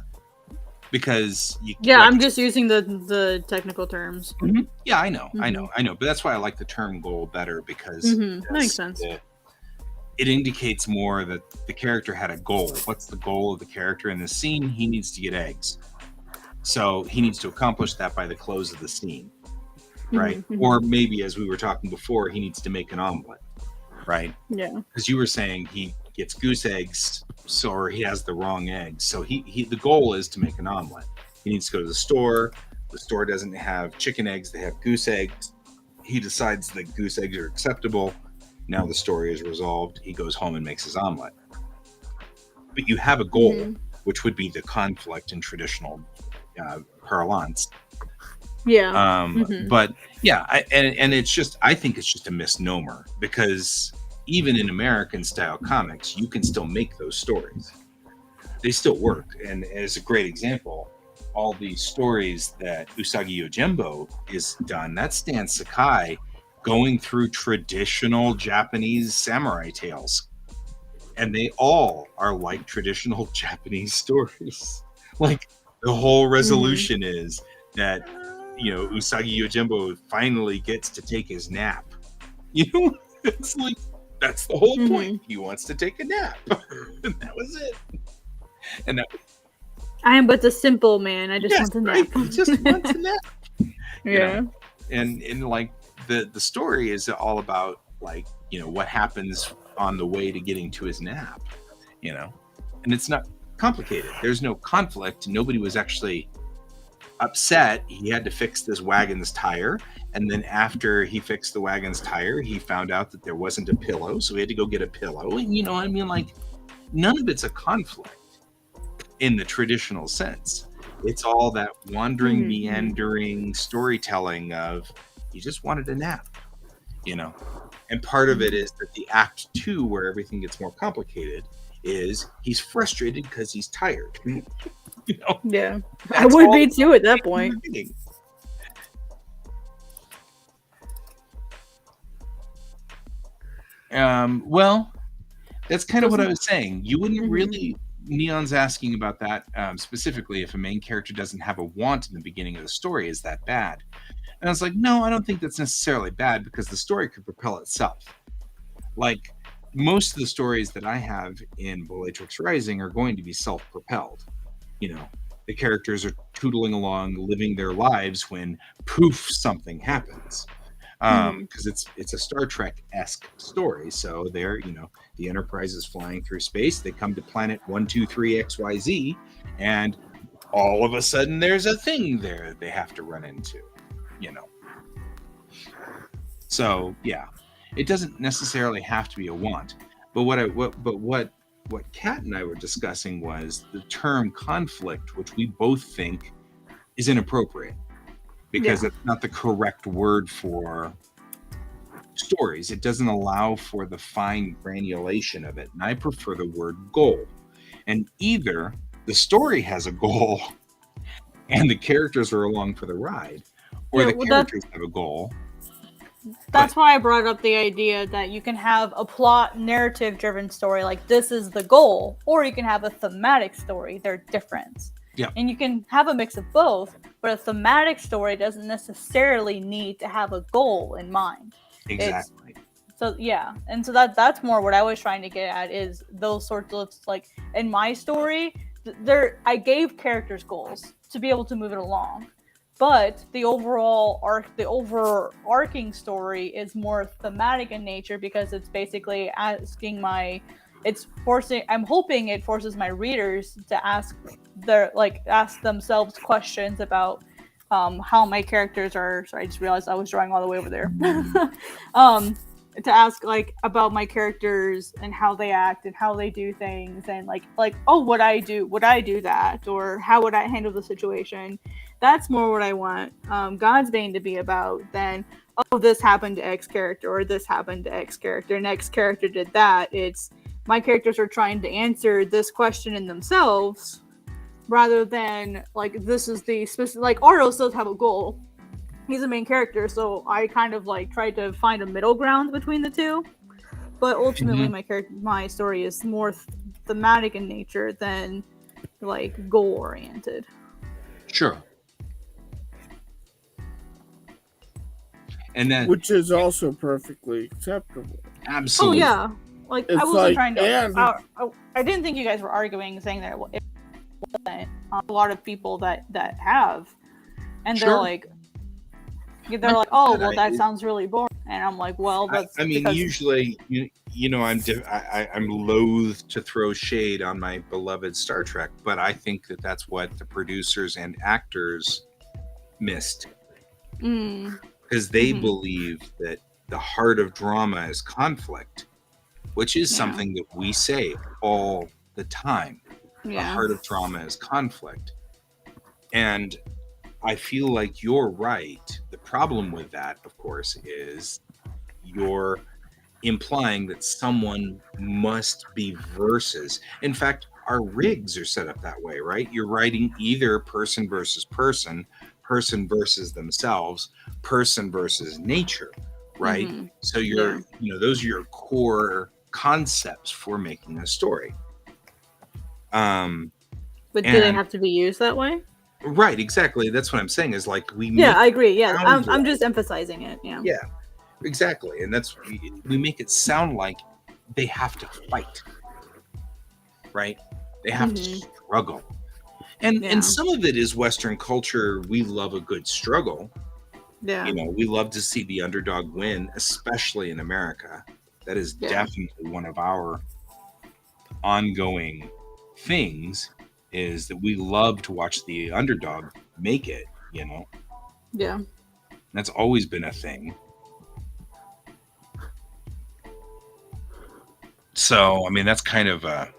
Because I'm just using the technical terms. Yeah, I know. But that's why I like the term goal better because That makes sense. It indicates more that the character had a goal. What's the goal of the character in the scene? He needs to get eggs. So he needs to accomplish that by the close of the scene, right? Or maybe, as we were talking before, he needs to make an omelet, right? Yeah. Because you were saying he gets goose eggs, or he has the wrong eggs. So he the goal is to make an omelet. He needs to go to the store. The store doesn't have chicken eggs; they have goose eggs. He decides that goose eggs are acceptable. Now the story is resolved. He goes home and makes his omelet. But you have a goal, which would be the conflict in traditional parlance. Yeah. But yeah, and it's just, I think it's just a misnomer because even in American style comics, you can still make those stories. They still work. And as a great example, all these stories that Usagi Yojimbo is done, that's Stan Sakai going through traditional Japanese samurai tales. And they all are like traditional Japanese stories. Like the whole resolution is that, Usagi Yojimbo finally gets to take his nap. It's like, that's the whole point. He wants to take a nap. And that was it. And that I am but a simple man. I just want to nap. He just wants a nap. Yeah. And like the story is all about like, what happens on the way to getting to his nap, and it's not complicated. There's no conflict. Nobody was actually upset. He had to fix this wagon's tire. And then after he fixed the wagon's tire, he found out that there wasn't a pillow. So he had to go get a pillow. And, you know, I mean, like, none of it's a conflict in the traditional sense. It's all that wandering, meandering storytelling of he just wanted a nap, you know. And part of it is that the act 2, where everything gets more complicated, is he's frustrated because he's tired. You know? Yeah. I That's would all be too at that point. Well, that's kind of what I was saying. You wouldn't really. Neon's asking about that specifically. If a main character doesn't have a want in the beginning of the story, is that bad? And I was like, no, I don't think that's necessarily bad, because the story could propel itself. Like, most of the stories that I have in Bellatrix Rising are going to be self-propelled. You know, the characters are tootling along, living their lives when poof, something happens. Because it's a Star Trek-esque story. So they're, you know, the Enterprise is flying through space. They come to planet 123 XYZ, and all of a sudden there's a thing there that they have to run into. You know. So yeah, it doesn't necessarily have to be a want. But what Kat and I were discussing was the term conflict, which we both think is inappropriate, because it's not the correct word for stories. It doesn't allow for the fine granulation of it. And I prefer the word goal. And either the story has a goal and the characters are along for the ride, or the characters have a goal. That's why I brought up the idea that you can have a plot narrative driven story, like this is the goal, or you can have a thematic story. They're different. Yeah. And you can have a mix of both, but a thematic story doesn't necessarily need to have a goal in mind. Exactly. So yeah, and so that's more what I was trying to get at, is those sorts of, like, in my story, I gave characters goals to be able to move it along. But the overall overarching story is more thematic in nature, because it's basically asking I'm hoping it forces my readers to ask themselves questions about how my characters are. Sorry, I just realized I was drawing all the way over there. To ask, like, about my characters and how they act and how they do things, and like oh, would I do that, or how would I handle the situation? That's more what I want God's Bane to be about than, oh, this happened to X character, or this happened to X character, and X character did that. It's my characters are trying to answer this question in themselves, rather than, like, this is the specific, like, Aros does have a goal. He's a main character, so I kind of, like, tried to find a middle ground between the two. But ultimately, my story is more thematic in nature than, like, goal-oriented. Sure. And then, which is also perfectly acceptable. Absolutely. Oh yeah, like, It's I wasn't like, trying to. and- I didn't think you guys were arguing, saying that it wasn't. A lot of people that have, and Sure. they're like, oh, well, that sounds really boring, and I'm like, well, that's. I mean, because... usually, you know, I'm loath to throw shade on my beloved Star Trek, but I think that that's what the producers and actors missed. Because they believe that the heart of drama is conflict, which is something that we say all the time. The heart of drama is conflict. And I feel like you're right. The problem with that, of course, is you're implying that someone must be versus. In fact, our rigs are set up that way, right? You're writing either person versus person, person versus themselves, person versus nature, right? So you're, you know, those are your core concepts for making a story. But do they have to be used that way? Right, exactly. That's what I'm saying, is like I agree. Yeah, I'm just emphasizing it. Yeah. Yeah, exactly. And that's, we make it sound like they have to fight, right? They have to struggle. And some of it is Western culture. We love a good struggle. Yeah. You know, we love to see the underdog win, especially in America. That is definitely one of our ongoing things, is that we love to watch the underdog make it, you know. Yeah. That's always been a thing. So, I mean, that's kind of I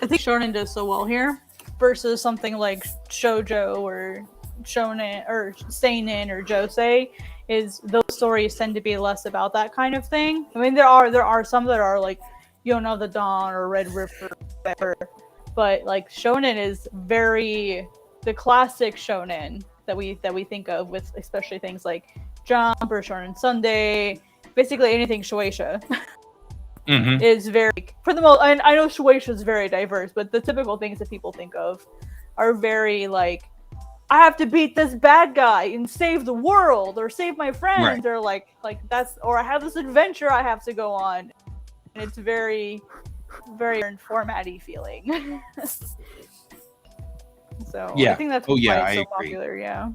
think shonen does so well here versus something like shoujo or shonen or seinen or josei. Is those stories tend to be less about that kind of thing. I mean, there are some that are like Yona of the Dawn or Red River, whatever. But like shonen is very the classic shonen that we think of with especially things like Jump or Shonen Sunday, basically anything Shueisha. Is very for the most. And I know Shueisha is very diverse, but the typical things that people think of are very like, I have to beat this bad guy and save the world or save my friends, or like that's, or I have this adventure I have to go on, and it's very, very formatty feeling. So yeah. I think that's why it's so popular. Yeah.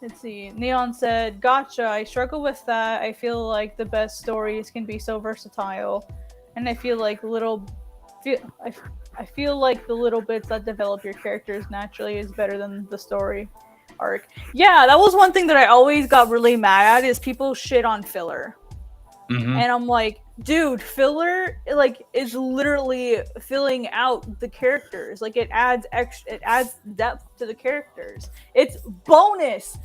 Let's see. Neon said, "Gotcha. I struggle with that. I feel like the best stories can be so versatile, and I feel like I feel like the little bits that develop your characters naturally is better than the story arc." Yeah, that was one thing that I always got really mad at is people shit on filler. And I'm like, dude, filler like is literally filling out the characters. Like it adds depth to the characters. It's bonus.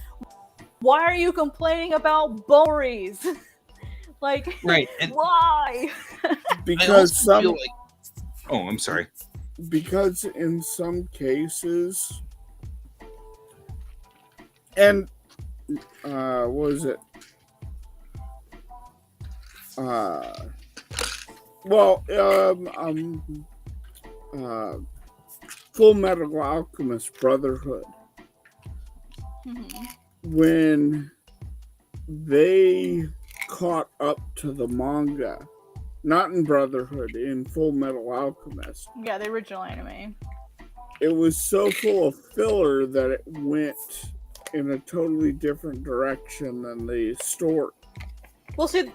Why are you complaining about stories? Like, right. Why? Because some. Like... Oh, I'm sorry. Because in some cases, and what was it? Full Metal Alchemist Brotherhood. When they caught up to the manga, not in Brotherhood, in Full Metal Alchemist. Yeah, the original anime. It was so full of filler that it went in a totally different direction than the story. Well, see,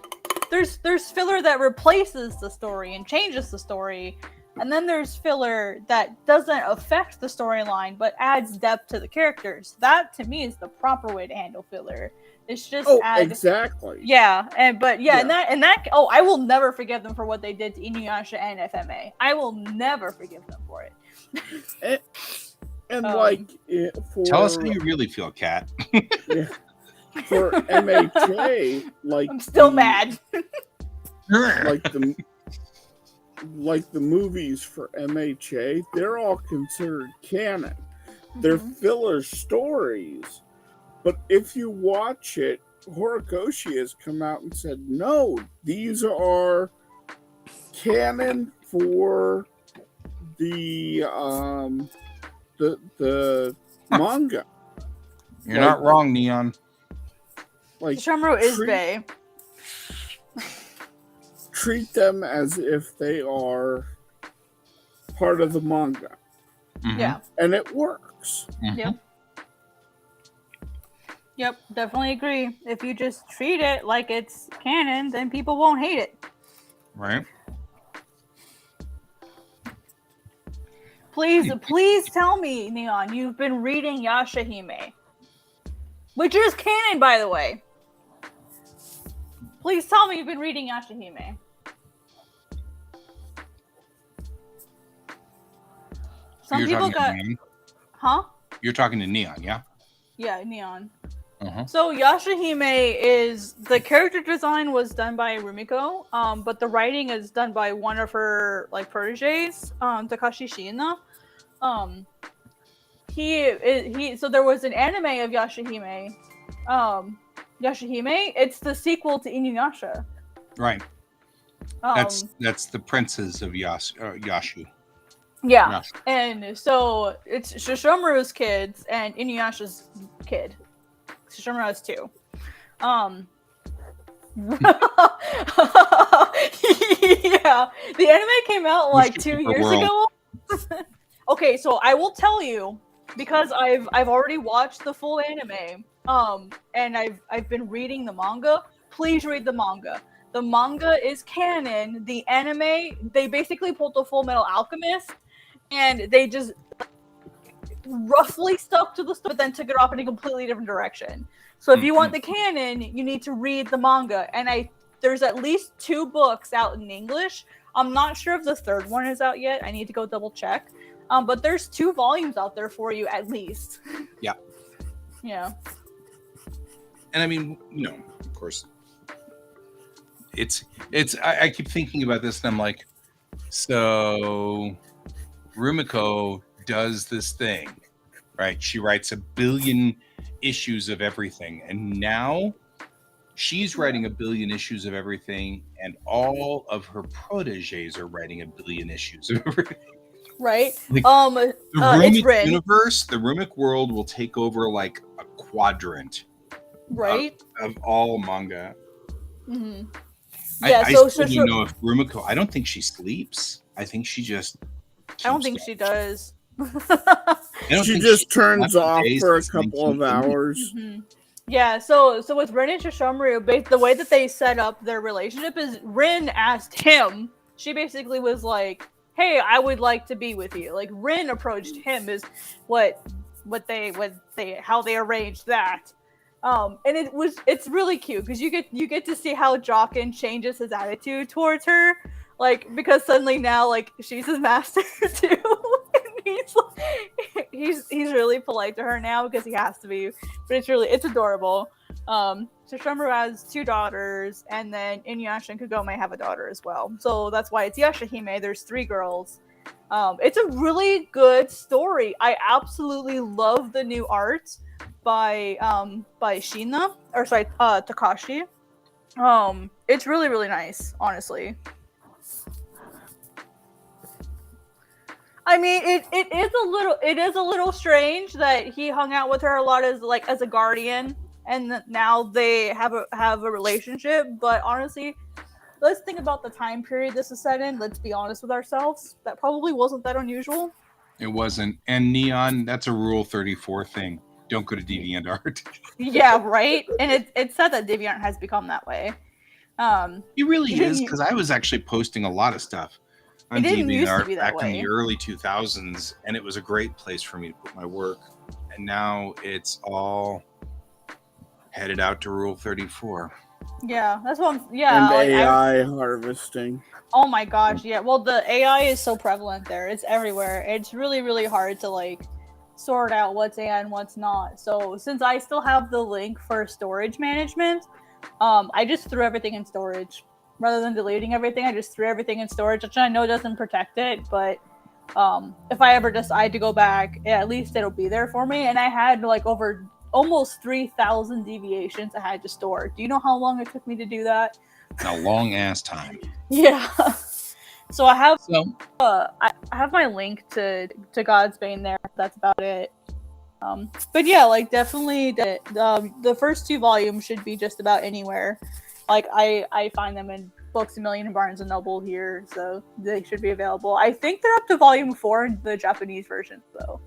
there's filler that replaces the story and changes the story, and then there's filler that doesn't affect the storyline but adds depth to the characters. That to me is the proper way to handle filler. It's just exactly. Yeah, and that I will never forgive them for what they did to Inuyasha and FMA. I will never forgive them for it. And tell us how you really feel, Kat. Yeah. For MHA, like I'm still mad. like the movies for MHA, they're all considered canon. They're filler stories. But if you watch it, Horikoshi has come out and said, no, these are canon for the manga. You're not wrong, Neon. Like Shishomaru is bae. Treat them as if they are part of the manga. Yeah. And it works. Yep, definitely agree. If you just treat it like it's canon, then people won't hate it. Right. Please tell me, Neon, you've been reading Yashahime. Which is canon, by the way. Please tell me you've been reading Yashahime. Some people got... Huh? You're talking to Neon, yeah? Yeah, Neon. So Yashahime is... The character design was done by Rumiko, but the writing is done by one of her proteges, Takashi Shiina. So there was an anime of Yashahime. Yashahime, it's the sequel to Inuyasha. Right. That's the princes of Yashu. Yeah. Yashu. And so it's Shishomaru's kids and Inuyasha's kid. Shishomaru has two. Yeah. The anime came out 2 years ago. Okay, so I will tell you, because I've already watched the full anime, and I've been reading the manga. Please read the manga. The manga is canon. The anime, they basically pulled the Full Metal Alchemist, and they just roughly stuck to the story, but then took it off in a completely different direction. So if you want the canon, you need to read the manga, and there's at least 2 books out in English. I'm not sure if the 3rd one is out yet. I need to go double check. But there's 2 volumes out there for you at least. Yeah. Yeah. And I mean, of course, it's. I keep thinking about this, and I'm like, so Rumiko does this thing, right? She writes 1 billion issues of everything, and now she's writing 1 billion issues of everything, and all of her proteges are writing 1 billion issues of everything. Right. Like, the Rumik universe, the Rumik world will take over like a quadrant, right, of all manga. Mm-hmm. Yeah, I still don't know if Rumiko. I don't think she sleeps. I think she just. I don't think she does. She just turns off for a couple of hours. Mm-hmm. Yeah, so with Rin and Sesshomaru, the way that they set up their relationship is Rin asked him. She basically was like, "Hey, I would like to be with you." Like Rin approached him is how they arranged that. And it's really cute because you get to see how Jockin changes his attitude towards her, like because suddenly now like she's his master too. He's really polite to her now because he has to be, but it's adorable. Sesshomaru has 2 daughters, and then Inuyasha and Kagome have a daughter as well. So that's why it's Yashahime. There's 3 girls. It's a really good story. I absolutely love the new art by Shina, or sorry, Takashi. It's really, really nice, honestly. I mean, it is a little strange that he hung out with her a lot as a guardian, and now they have a relationship. But honestly, let's think about the time period this is set in. Let's be honest with ourselves. That probably wasn't that unusual. It wasn't. And Neon, that's a Rule 34 thing. Don't go to DeviantArt. Yeah, right. And it's sad that DeviantArt has become that way. It really is, because I was actually posting a lot of stuff on DeviantArt back in the early 2000s, and it was a great place for me to put my work. And now it's all headed out to Rule 34. Yeah, that's what I'm. Yeah, and AI harvesting. Oh my gosh, yeah. Well, the AI is so prevalent there; it's everywhere. It's really, really hard to like sort out what's AI and what's not. So, since I still have the link for storage management, I just threw everything in storage. Rather than deleting everything, I just threw everything in storage, which I know doesn't protect it, but if I ever decide to go back, at least it'll be there for me. And I had like over almost 3,000 deviations I had to store. Do you know how long it took me to do that? A long ass time. Yeah. So I have I have my link to God's Bane there. That's about it. But yeah, like definitely the first 2 volumes should be just about anywhere. Like I find them in Books A Million and Barnes and Noble here, so they should be available. I think they're up to volume 4 in the Japanese version, though.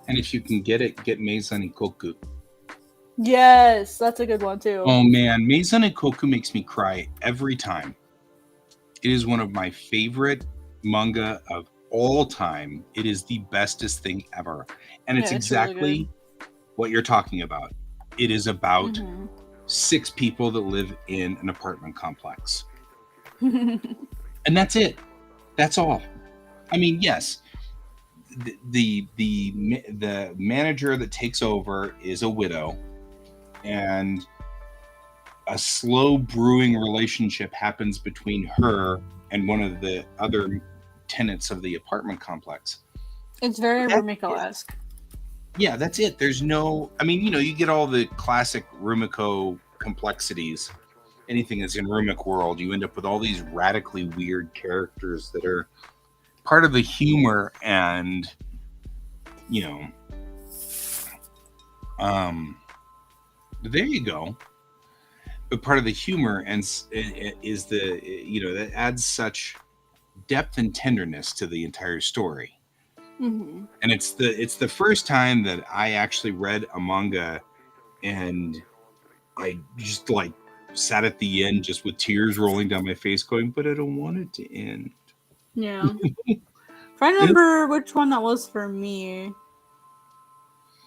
And if you can get it, get Meizan Ikoku. Yes, that's a good one too. Oh man, Meizan Ikoku makes me cry every time. It is one of my favorite manga of all time. It is the bestest thing ever. And it's exactly really what you're talking about. It is about 6 people that live in an apartment complex. And that's it. That's all. I mean, yes, the manager that takes over is a widow, and a slow brewing relationship happens between her and one of the other tenants of the apartment complex. It's very Rumiko-esque. Yeah, that's it. There's no, I mean, you get all the classic Rumiko complexities. Anything that's in Rumik world, you end up with all these radically weird characters that are part of the humor, and there you go. But part of the humor and is that adds such depth and tenderness to the entire story. And it's the first time that I actually read a manga and I just like sat at the end just with tears rolling down my face going, but I don't want it to end. Yeah. Trying to remember which one that was for me.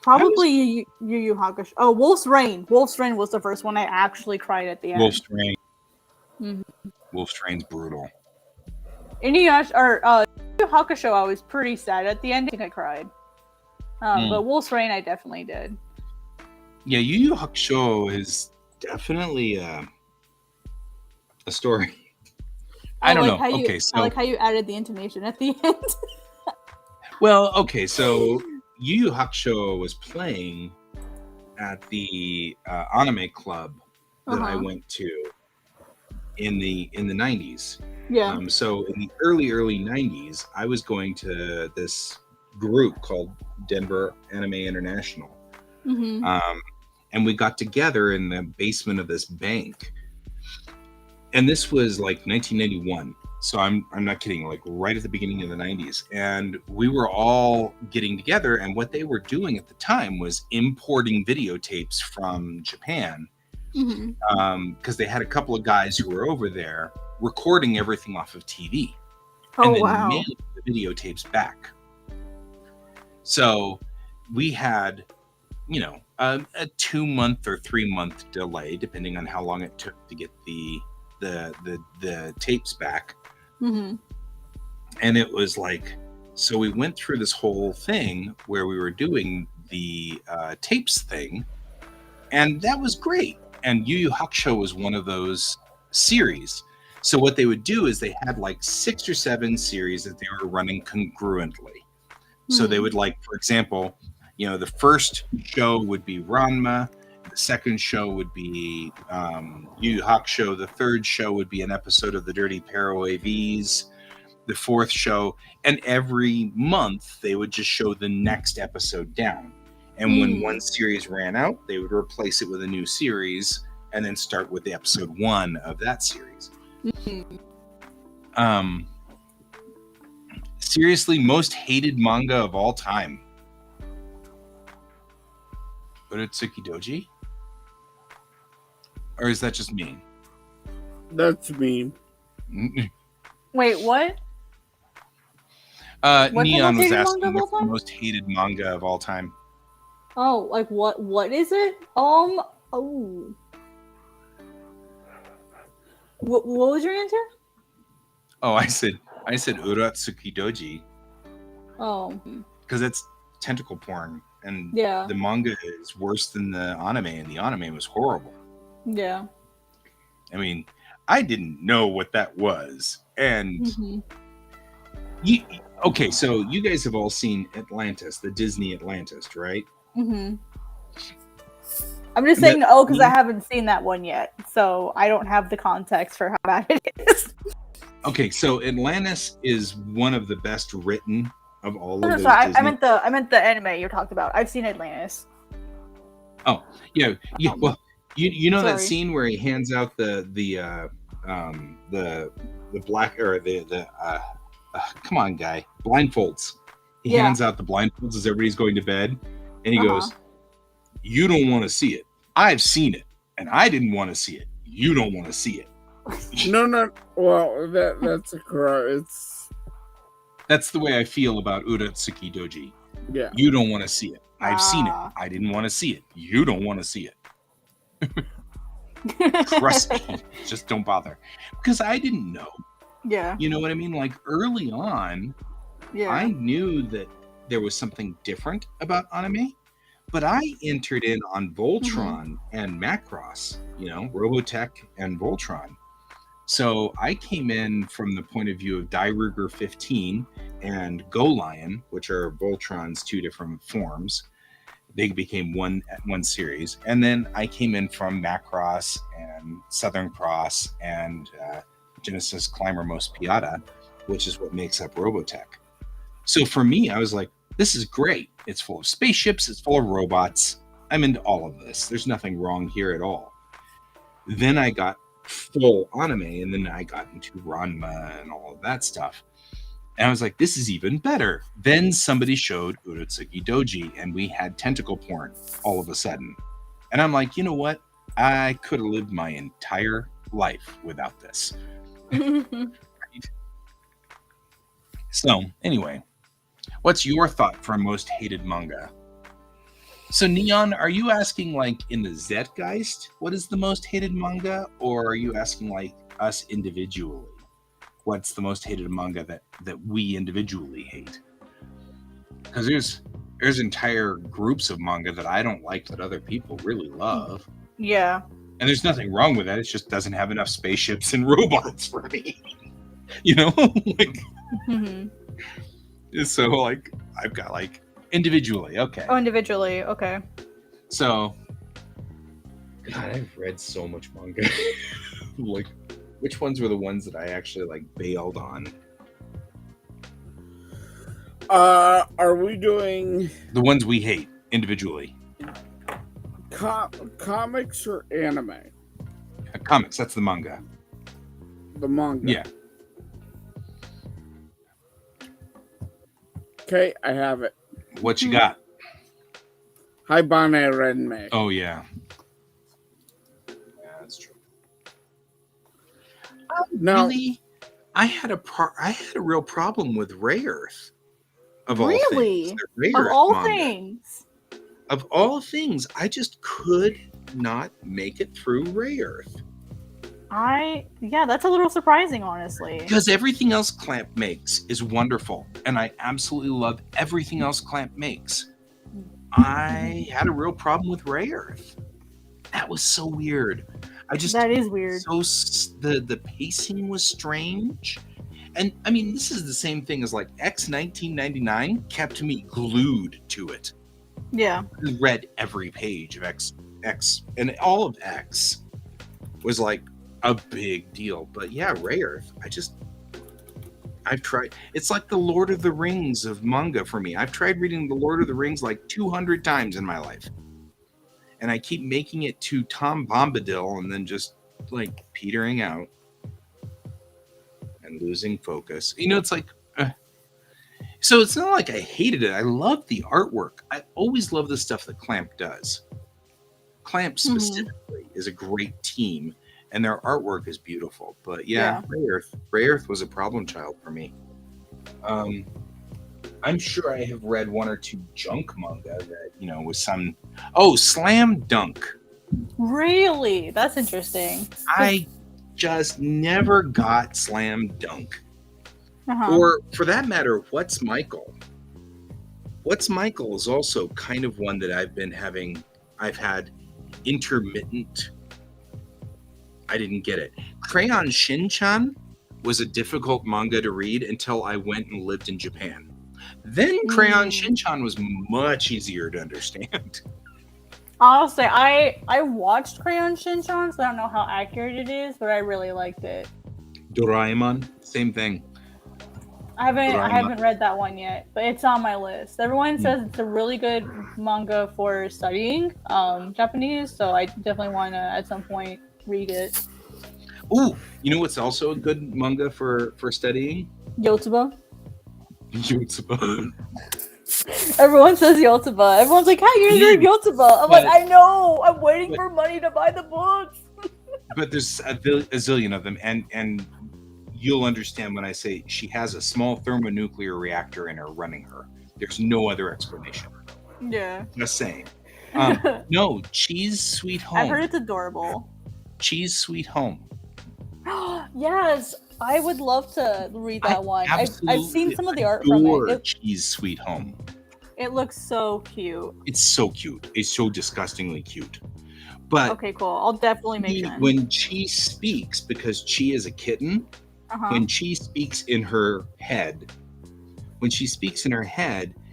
Probably Yu Yu Hakusho. Oh, Wolf's Rain. Wolf's Rain was the first one I actually cried at the end. Wolf's Rain. Mhm. Wolf's Rain's brutal. Yu Yu Hakusho, I was pretty sad at the end. I think I cried. But Wolf's Rain, I definitely did. Yeah, Yu Yu Hakusho is definitely a story. I don't know. Okay, so I like how you added the intonation at the end. well, okay, so Yu Yu Hakusho was playing at the anime club that I went to in the 90s. Yeah. So in the early 90s, I was going to this group called Denver Anime International. Mm-hmm. And we got together in the basement of this bank. And this was like 1991. So I'm not kidding, like right at the beginning of the 90s. And we were all getting together, and what they were doing at the time was importing videotapes from Japan. Because they had a couple of guys who were over there recording everything off of TV. And then mailing the videotapes back. So we had, a 2-month or 3-month delay, depending on how long it took to get the tapes back. Mm-hmm. And it was like, so we went through this whole thing where we were doing the tapes thing, and that was great. And Yu Yu Hakusho was one of those series. So what they would do is they had like 6 or 7 series that they were running congruently. So they would, like, for example, the first show would be Ranma, the second show would be Yu Yu Hakusho, the third show would be an episode of the Dirty Pero AVs, the fourth show, and every month they would just show the next episode down. And when one series ran out, they would replace it with a new series and then start with the episode 1 of that series. Seriously, most hated manga of all time. Urotsuki Doji? Or is that just me? That's me. Wait, what? Neon was asking what's the most hated manga of all time. Oh, like what? What is it? Oh. What was your answer? Oh, I said Urotsuki Doji. Oh. Because it's tentacle porn, and yeah, the manga is worse than the anime, and the anime was horrible. Yeah. I mean, I didn't know what that was, and okay, so you guys have all seen Atlantis, the Disney Atlantis, right? I'm just saying, because I haven't seen that one yet, so I don't have the context for how bad it is. Okay, so Atlantis is one of the best written of all of those. Sorry, I meant the anime you talked about. I've seen Atlantis. Oh, yeah. Well, you know that scene where he hands out the black, or the come on, guy, blindfolds. He hands out the blindfolds as everybody's going to bed, and he goes, "You don't want to see it. I've seen it, and I didn't want to see it. You don't want to see it." No. Well, that's a correct. That's the way I feel about Urotsuki Doji. Yeah. You don't want to see it. I've seen it. I didn't want to see it. You don't want to see it. Trust me. Just don't bother. Because I didn't know. Yeah. You know what I mean? Like early on, I knew that there was something different about anime, but I entered in on Voltron and Macross, Robotech and Voltron. So I came in from the point of view of Dairuger 15 and Go Lion, which are Voltron's 2 different forms. They became one series. And then I came in from Macross and Southern Cross and Genesis Climber Most Piata, which is what makes up Robotech. So for me, I was like, this is great. It's full of spaceships. It's full of robots. I'm into all of this. There's nothing wrong here at all. Then I got full anime, and then I got into Ranma and all of that stuff. And I was like, this is even better. Then somebody showed Urotsuki Doji, and we had tentacle porn all of a sudden. And I'm like, you know what? I could have lived my entire life without this. So anyway, what's your thought for most hated manga? So Neon, are you asking like in the Zeitgeist what is the most hated manga, or are you asking like us individually? What's the most hated manga that we individually hate? Because there's entire groups of manga that I don't like that other people really love. Yeah. And there's nothing wrong with that. It just doesn't have enough spaceships and robots for me. Like, so like I've got like individually, okay. Oh, individually, okay. So God, I've read so much manga. Like, which ones were the ones that I actually like bailed on? Are we doing The ones we hate individually. comics or anime? Comics, that's the manga. The manga. Yeah. Okay, I have it. What you got? Haibane Renmei. Oh yeah. Yeah, that's true. Now, Really? I had a real problem with Ray Earth. Of all Really? things. The Ray Of Earth all manga. things. Of all things, I just could not make it through Ray Earth. Yeah, that's a little surprising, honestly. Because everything else Clamp makes is wonderful. And I absolutely love everything else Clamp makes. I had a real problem with Ray Earth. That was so weird. That is weird. So the pacing was strange. And I mean, this is the same thing as like X 1999 kept me glued to it. Yeah. I read every page of X, and all of X was like a big deal. But yeah, Ray Earth, I've tried. It's like the Lord of the Rings of manga for me. I've tried reading the Lord of the Rings like 200 times in my life. And I keep making it to Tom Bombadil and then just like petering out and losing focus. It's like, so it's not like I hated it. I love the artwork. I always love the stuff that Clamp does. Clamp specifically is a great team, and their artwork is beautiful. But yeah. Ray Earth was a problem child for me. I'm sure I have read one or two junk manga that, was some... Oh, Slam Dunk. Really? That's interesting. I just never got Slam Dunk. Uh-huh. Or, for that matter, What's Michael? What's Michael is also kind of one that I've had intermittent... I didn't get it. Crayon Shin-chan was a difficult manga to read until I went and lived in Japan. Then Crayon Shin-chan was much easier to understand. Honestly, I watched Crayon Shin-chan, so I don't know how accurate it is, but I really liked it. Doraemon, same thing. I haven't read that one yet, but it's on my list. Everyone says it's a really good manga for studying Japanese, so I definitely want to at some point read it. Ooh, you know what's also a good manga for studying? Yotsuba. Yotsuba. Everyone says Yotsuba. Everyone's like, "How you doing Yotsuba?" I'm like, "I know. I'm waiting for money to buy the books." But there's a zillion of them, and you'll understand when I say she has a small thermonuclear reactor in her running her. There's no other explanation. Yeah. Just saying. No, Cheese Sweet Home. I've heard it's adorable. Cheese Sweet Home. Yes, I would love to read that one. I've seen some of the art adore from it. Cheese Sweet Home. It looks so cute. It's so cute. It's so disgustingly cute. But okay, cool. I'll definitely make it. When Chi speaks, because Chi is a kitten, when Chi speaks in her head,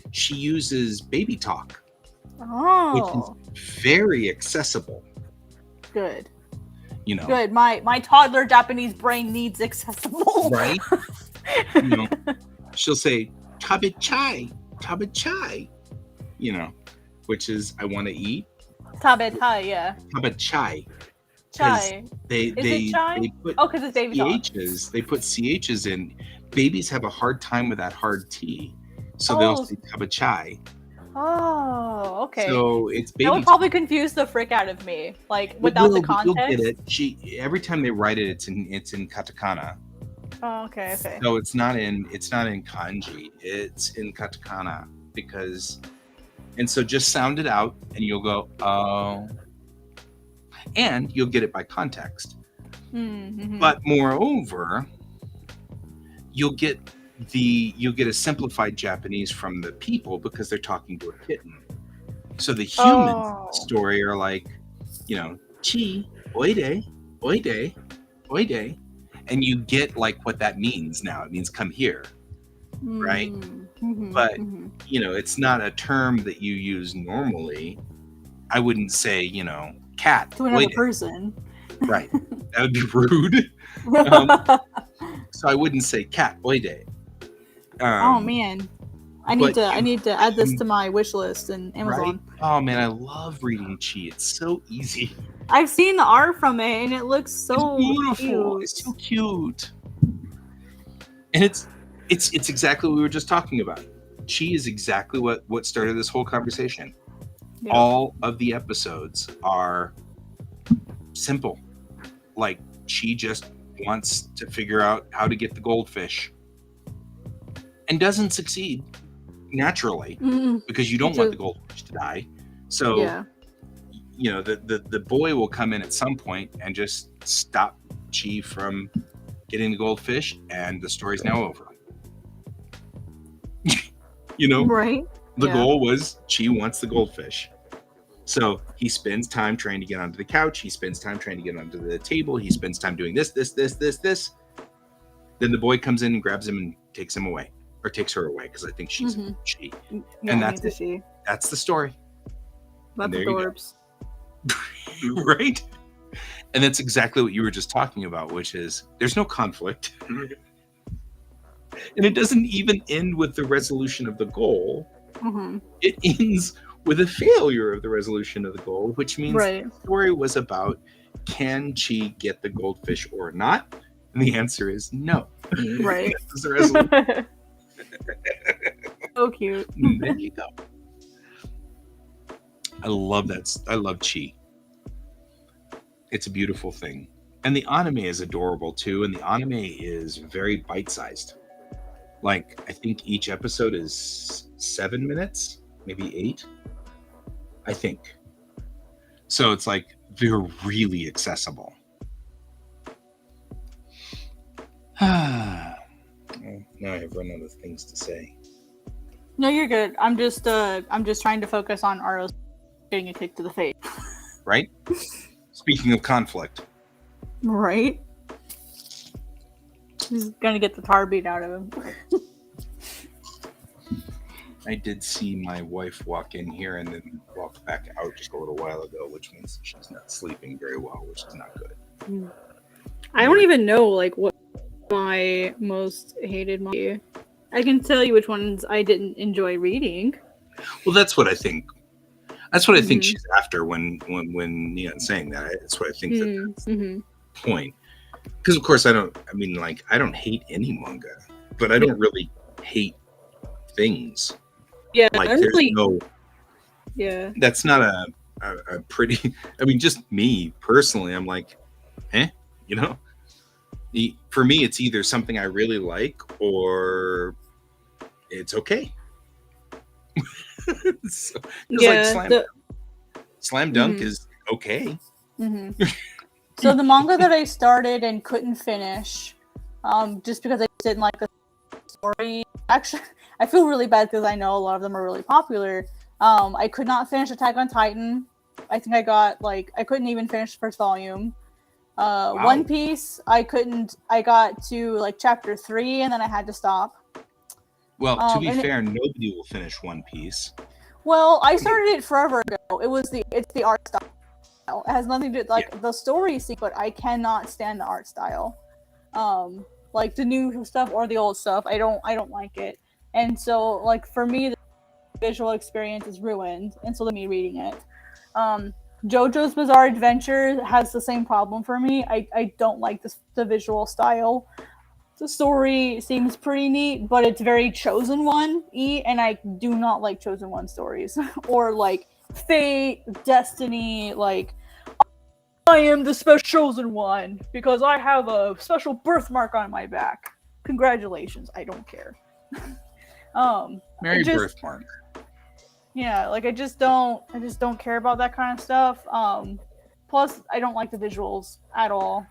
she uses baby talk. Oh. Which is very accessible. Good. Good. My toddler Japanese brain needs accessible. Right? She'll say tabe chai, which is I want to eat. Tabe chai, yeah. Tabe chai. Chai. They chai? put because it's baby CHs. They put CHs in. Babies have a hard time with that hard T, so they'll say tabe chai. Oh, okay. So it's baby. That would probably confuse the frick out of me, like without the context. You'll get it. Every time they write it, it's in katakana. Oh, okay. So it's not in kanji. It's in katakana and so just sound it out and you'll go, oh, and you'll get it by context. Mm-hmm. But moreover, you'll get a simplified Japanese from the people because they're talking to a kitten. So the humans in the story are like, chi, oide, oide, oide. And you get like what that means now. It means come here, right? Mm-hmm. But, it's not a term that you use normally. I wouldn't say, cat. To another oide. person. Right. That would be rude. So I wouldn't say cat, oide. Oh man, I need to add this to my wish list in Amazon. Right? Oh man, I love reading chi. It's so easy. I've seen the art from it, and it looks so It's beautiful. cute. It's so cute, and it's exactly what we were just talking about. Chi is exactly what started this whole conversation. Yeah. All of the episodes are simple. Like chi just wants to figure out how to get the goldfish. And doesn't succeed naturally because you don't want the goldfish to die. So, the boy will come in at some point and just stop Chi from getting the goldfish, and the story's now over. Right? The goal was Chi wants the goldfish. So he spends time trying to get onto the couch. He spends time trying to get onto the table. He spends time doing this. Then the boy comes in and grabs him and takes him away. Or takes her away, because I think she's a she. Yeah, and that's it. She. That's the story. That's adorbs. Right? And that's exactly what you were just talking about, which is there's no conflict. And it doesn't even end with the resolution of the goal. Mm-hmm. It ends with a failure of the resolution of the goal, which means the story was about, can Chi get the goldfish or not? And the answer is no. Right. That's the resolution. So cute. There you go. I love that. I love Chi. It's a beautiful thing. And the anime is adorable too. And the anime is very bite-sized. Like, I think each episode is 7 minutes, maybe 8. I think. So it's like, they're really accessible. Now I have run out of things to say. No, you're good. I'm just trying to focus on Aros getting a kick to the face. Right? Speaking of conflict. Right? He's gonna get the tar beat out of him. I did see my wife walk in here and then walk back out just a little while ago, which means she's not sleeping very well, which is not good. I don't even know what my most hated movie. I can tell you which ones I didn't enjoy reading. Well, that's what I think. That's what I think she's after when Neon's saying that. That's what I think that's the point. Because of course I don't hate any manga, but I don't really hate things. Yeah, like I'm there's really, no. Yeah. That's not a pretty. I mean, just me personally, I'm like, For me, it's either something I really like or it's okay. So, Slam Dunk is okay. Mm-hmm. So the manga that I started and couldn't finish, just because I didn't like the story. Actually, I feel really bad because I know a lot of them are really popular. I could not finish Attack on Titan. I think I couldn't even finish the first volume. Wow. One Piece, I couldn't. I got to chapter 3 and then I had to stop. Well, to be fair, nobody will finish One Piece. Well, I started it forever ago. It's the art style. It has nothing to do the story scene, but I cannot stand the art style. Like the new stuff or the old stuff, I don't like it. And so for me, the visual experience is ruined, and so let me reading it. JoJo's Bizarre Adventure has the same problem for me. I don't like the visual style. The story seems pretty neat, but it's very Chosen One-y, and I do not like Chosen One stories. Or Fate, Destiny, I am the special chosen one because I have a special birthmark on my back. Congratulations. I don't care. Merry just- birthmark. Yeah, like I just don't care about that kind of stuff. Plus I don't like the visuals at all.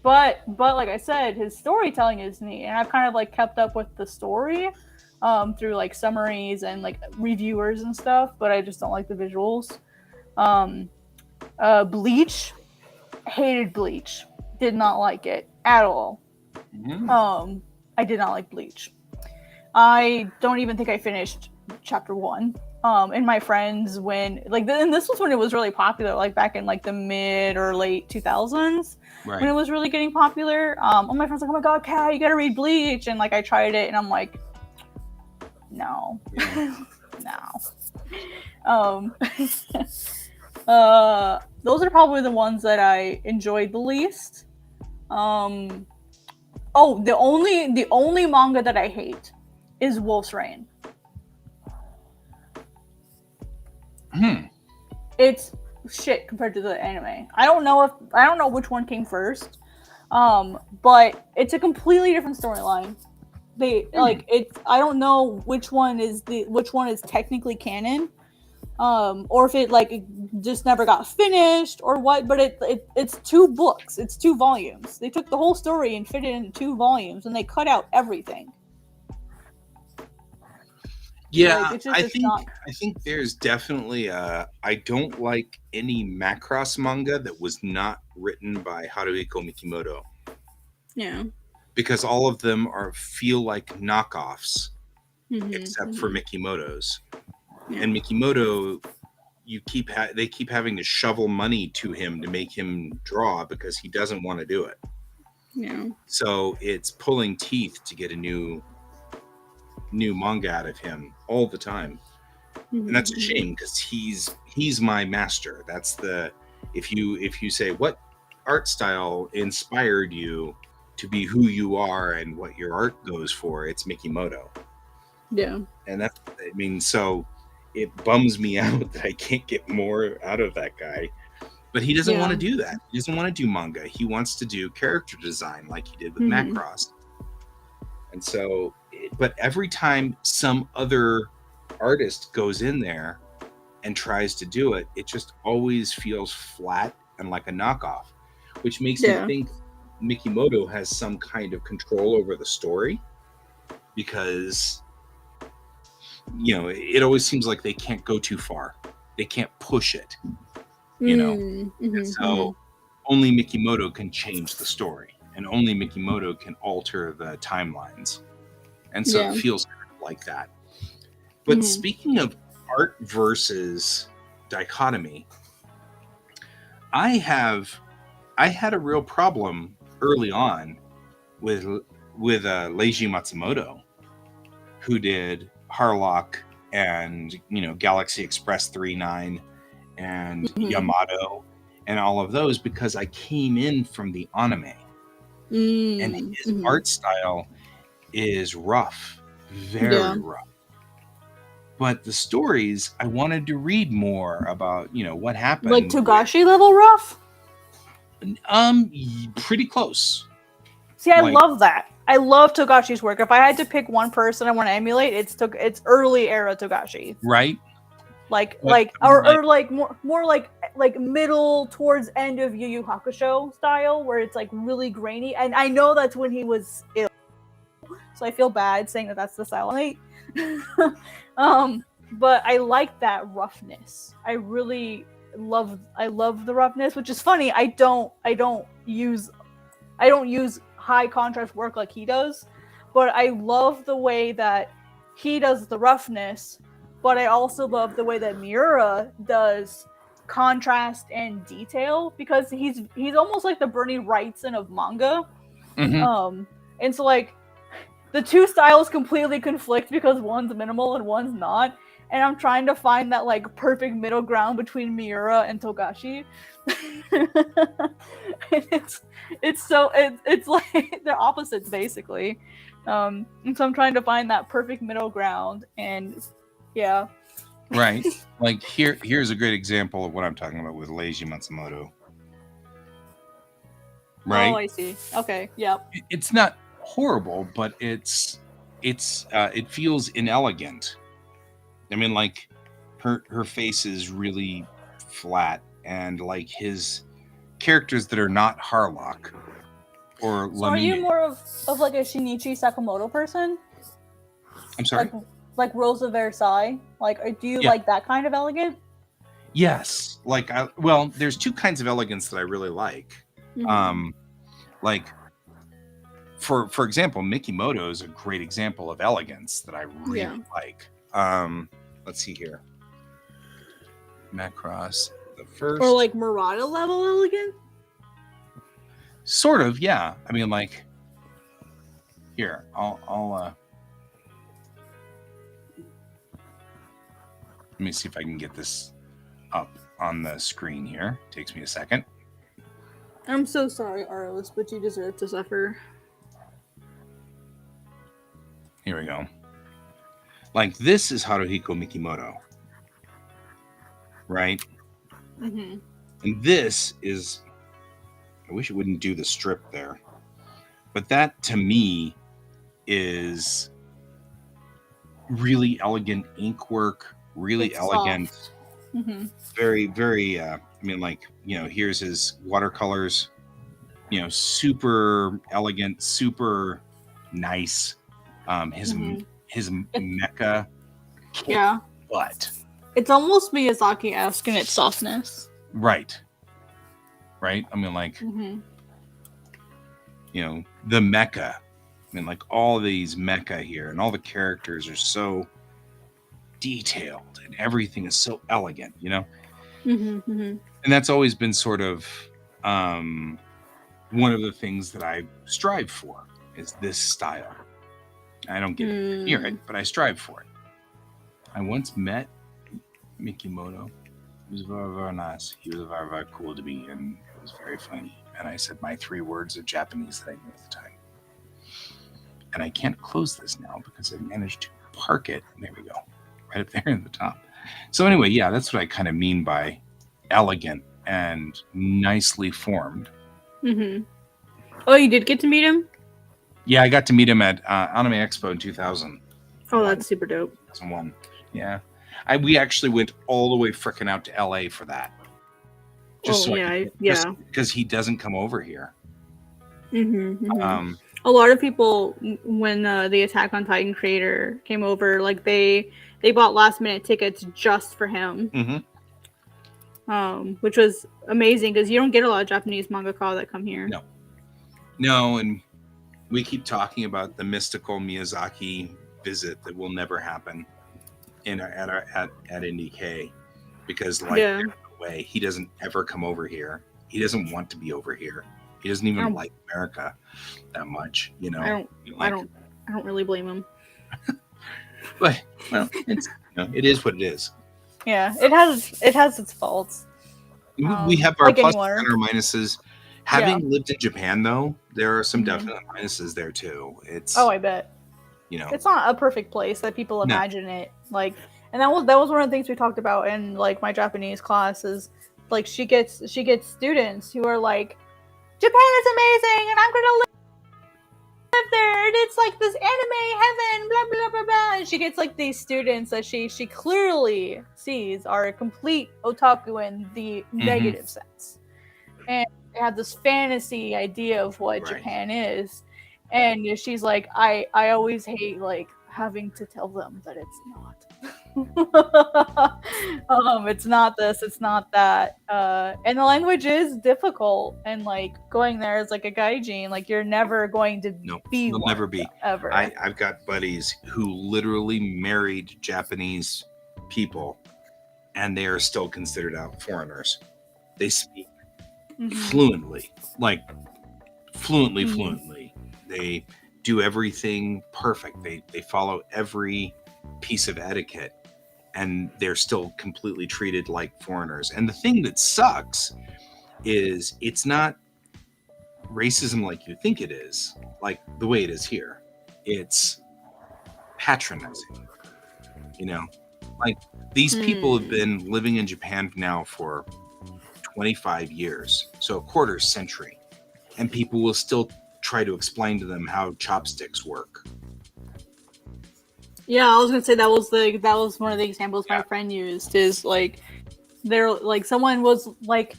But like I said, his storytelling is neat, and I've kind of like kept up with the story through like summaries and like reviewers and stuff, but I just don't like the visuals. Bleach, hated Bleach, did not like it at all. I did not like Bleach. I don't even think I finished chapter 1. And my friends, when like, and this was when it was really popular, like back in like the mid or late 2000s, when it was really getting popular. All my friends were like, oh my god, Kat, you gotta read Bleach, and like I tried it, and I'm like, no, no. Those are probably the ones that I enjoyed the least. The only manga that I hate is Wolf's Rain. It's shit compared to the anime. I don't know which one came first. But it's a completely different storyline. I don't know which one is technically canon. Or if it just never got finished or what, but it's 2 books. It's 2 volumes. They took the whole story and fit it into 2 volumes, and they cut out everything. Yeah, I think there's definitely I don't like any Macross manga that was not written by Haruhiko Mikimoto. Yeah. Because all of them feel like knockoffs, except for Mikimoto's. Yeah. And Mikimoto, they keep having to shovel money to him to make him draw because he doesn't want to do it. Yeah. So it's pulling teeth to get a new manga out of him all the time. And that's a shame because he's my master. That's if you say what art style inspired you to be who you are and what your art goes for, it's Mikimoto. Yeah. And so it bums me out that I can't get more out of that guy. But he doesn't want to do that. He doesn't want to do manga. He wants to do character design like he did with Macross. And so, but every time some other artist goes in there and tries to do it, it just always feels flat and like a knockoff, which makes me think Mikimoto has some kind of control over the story, because it always seems like they can't go too far. They can't push it, So only Mikimoto can change the story, and only Mikimoto can alter the timelines. And so it feels like that. But speaking of art versus dichotomy, I had a real problem early on with Leiji Matsumoto, who did Harlock and Galaxy Express 39 and Yamato and all of those, because I came in from the anime, and his art style is rough, very rough. But the stories, I wanted to read more about what happened. Like Togashi level rough? Pretty close. See, I love that. I love Togashi's work. If I had to pick one person I want to emulate, it's early era Togashi. Right. Or more like middle towards end of Yu Yu Hakusho style, where it's like really grainy. And I know that's when he was ill, so I feel bad saying that's the style I hate. But I like that roughness. I love the roughness, which is funny. I don't use high contrast work like he does, but I love the way that he does the roughness, but I also love the way that Miura does contrast and detail, because he's almost like the Bernie Wrightson of manga. And so like the 2 styles completely conflict because one's minimal and one's not, and I'm trying to find that like perfect middle ground between Miura and Togashi. It's like they're opposites basically, and so I'm trying to find that perfect middle ground. And Right. Like here's a great example of what I'm talking about with Leiji Matsumoto. Right. Oh, I see. Okay. Yep. It's not horrible, but it feels inelegant. I mean, like her face is really flat, and like his characters that are not Harlock or So are you Lamine. more of like a Shinichi Sakamoto person? I'm sorry. Like Rose of Versailles? Like, do you Yeah. like that kind of elegant? Yes. Like there's two kinds of elegance that I really like. Mhm. Like for example, Mikimoto is a great example of elegance that I really like. Let's see here. Macross, the first. Or like Murata level elegant? Sort of, yeah. I mean, like here, I'll let me see if I can get this up on the screen here. Takes me a second. I'm so sorry, Aros, but you deserve to suffer. Here we go. Like this is Haruhiko Mikimoto, right? Mm-hmm. And this is, I wish it wouldn't do the strip there, but that to me is really elegant ink work, really It's elegant, soft. Mm-hmm. very, very, I mean, like, here's his watercolors, super elegant, super nice. His mecha, Yeah. butt. It's almost Miyazaki-esque in its softness. Right. I mean, like, Mm-hmm. the mecha. I mean, like all these mecha here, and all the characters are so detailed, and everything is so elegant, Mm-hmm. Mm-hmm. And that's always been sort of one of the things that I strive for is this style. I don't get near it, but I strive for it. I once met Mikimoto. He was very, very nice. He was very, very cool to me, and it was very funny. And I said my 3 words of Japanese that I knew at the time. And I can't close this now because I managed to park it. There we go. Right up there in the top. So anyway, yeah, that's what I kind of mean by elegant and nicely formed. Mm-hmm. Oh, you did get to meet him? Yeah, I got to meet him at Anime Expo in 2000. Oh, that's super dope. 2001. Yeah. We actually went all the way frickin' out to LA for that. Just because he doesn't come over here. Mm-hmm, mm-hmm. A lot of people, when the Attack on Titan creator came over, like they bought last minute tickets just for him. Mm-hmm. Which was amazing because you don't get a lot of Japanese mangaka that come here. No, and we keep talking about the mystical Miyazaki visit that will never happen at NDK because there's no way. He doesn't ever come over here. He doesn't want to be over here. He doesn't even like America that much, I don't really blame him. But it's, it is what it is. Yeah, it has its faults. We have our pluses and our minuses. Having lived in Japan, though, there are some definite minuses there too. I bet. It's not a perfect place that people imagine it. Like, and that was one of the things we talked about in like my Japanese class is like she gets students who are like, Japan is amazing, and I'm gonna live there, and it's like this anime heaven, blah blah blah blah. And she gets like these students that she clearly sees are a complete otaku in the negative sense, and they have this fantasy idea of what Japan is, and she's like, I always hate like having to tell them that it's not. It's not this, it's not that, and the language is difficult, and like going there as like a gaijin, like you're never going to you'll never be ever. I've got buddies who literally married Japanese people and they are still considered out foreigners. They speak fluently, like fluently. They do everything perfect. They follow every piece of etiquette, and they're still completely treated like foreigners. And the thing that sucks is it's not racism like you think it is, like the way it is here. It's patronizing, Like, these people have Hmm. been living in Japan now for 25 years, so a quarter century, and people will still try to explain to them how chopsticks work. Yeah, I was gonna say that was one of the examples Yeah. my friend used. Is like there like someone was like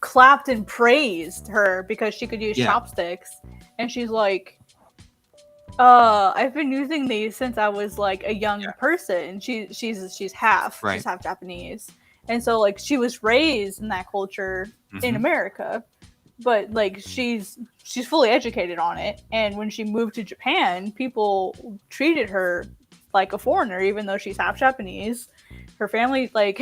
clapped and praised her because she could use Yeah. chopsticks, and she's like, I've been using these since I was like a young Yeah. person. She's half Right. she's half Japanese, and so like she was raised in that culture in Mhm. America, but like she's fully educated on it. And when she moved to Japan, people treated her like a foreigner, even though she's half Japanese. Her family like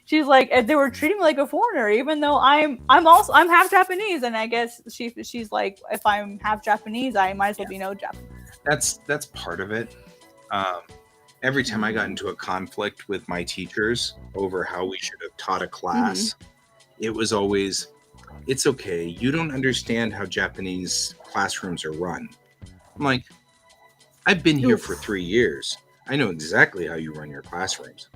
she's like they were treating me like a foreigner, even though I'm half Japanese, and I guess she's like, if I'm half Japanese, I might as well be no Japanese. That's part of it. Every time I got into a conflict with my teachers over how we should have taught a class, it was always, it's okay, you don't understand how Japanese classrooms are run. I'm like, I've been here for 3 years. I know exactly how you run your classrooms.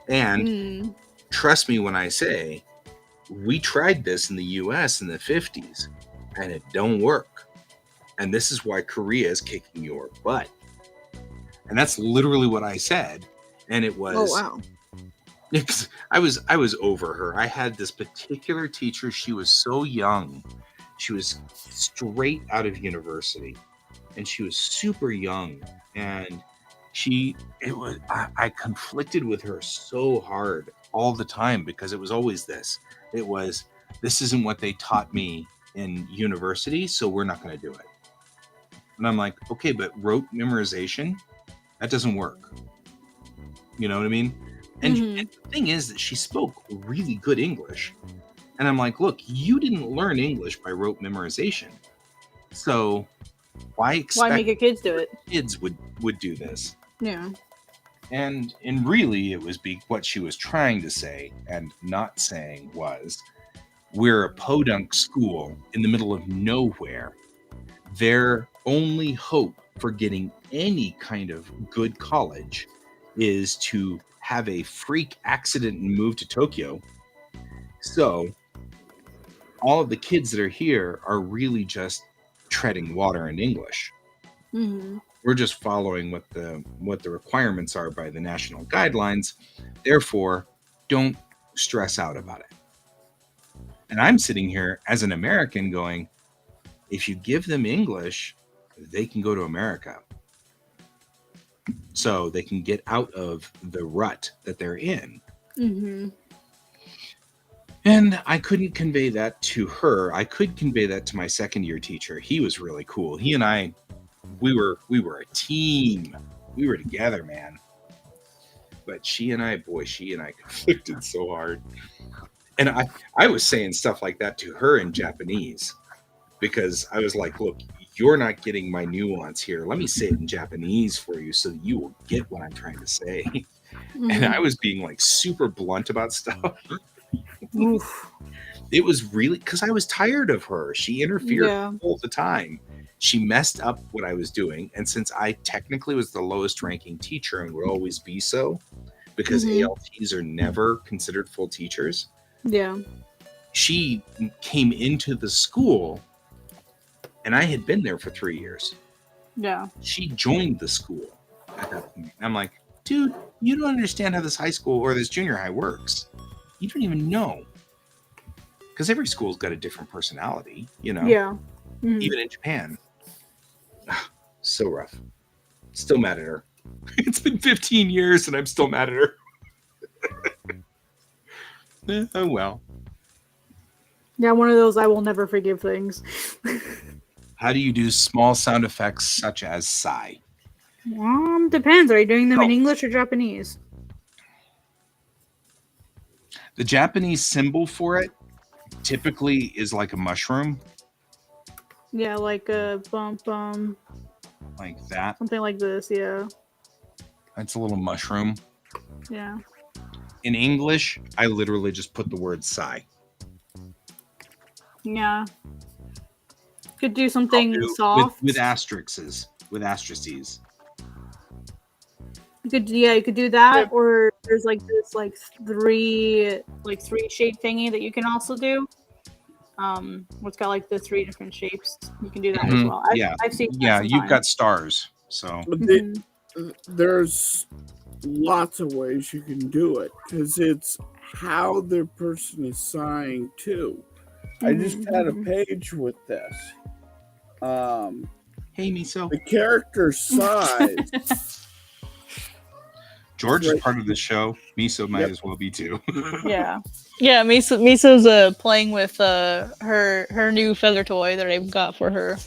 And trust me when I say, we tried this in the US in the 50s, and it don't work. And this is why Korea is kicking your butt. And that's literally what I said. And it was, wow. I was over her. I had this particular teacher. She was so young. She was straight out of university, and she was super young. And I conflicted with her so hard all the time, because it was always this. It was, this isn't what they taught me in university, so we're not going to do it. And I'm like, okay, but rote memorization, that doesn't work. You know what I mean? And, and the thing is that she spoke really good English. And I'm like, look, you didn't learn English by rote memorization. So why expect Why make your kids do it? kids would do this? Yeah. And really, it was what she was trying to say and not saying was, we're a podunk school in the middle of nowhere. Their only hope for getting any kind of good college is to have a freak accident and move to Tokyo. So all of the kids that are here are really just treading water in English. We're just following what the requirements are by the national guidelines. Therefore, don't stress out about it. And I'm sitting here as an American going, if you give them English, they can go to America. So they can get out of the rut that they're in. And I couldn't convey that to her. I could convey that to my second year teacher. He was really cool. He and I, we were a team. We were together, man. But she and I conflicted so hard. And I was saying stuff like that to her in Japanese, because I was like, look, you're not getting my nuance here. Let me say it in Japanese for you so that you will get what I'm trying to say. And I was being like super blunt about stuff. It was really because I was tired of her. She interfered all the time. She messed up what I was doing. And since I technically was the lowest ranking teacher and would always be so, because ALTs are never considered full teachers. Yeah. She came into the school, and I had been there for 3 years. Yeah. She joined the school at that point. I'm like, dude, you don't understand how this high school or this junior high works. You don't even know. Because every school's got a different personality, you know? Yeah. Even in Japan. So rough. Still mad at her. It's been 15 years and I'm still mad at her. Oh, well. Yeah, one of those I will never forgive things. How do you do small sound effects such as sigh? Depends. Are you doing them in English or Japanese? The Japanese symbol for it typically is like a mushroom. Yeah, like a bump, like that. Something like this, yeah. That's a little mushroom. Yeah. In English, I literally just put the word sigh. Yeah. Could do something soft. With asterisks. With asterisks. You could do that, Yeah. or there's like this three shape thingy that you can also do. What's got like the 3 different shapes. You can do that as well. I've seen that Yeah, you've sometimes. got stars. So There's lots of ways you can do it because it's how the person is sighing too. I just had a page with this. hey, Miso. The character size. George is Right. part of the show. Miso might Yep. as well be too. Yeah. Yeah, Miso's playing with her new feather toy that I've got for her.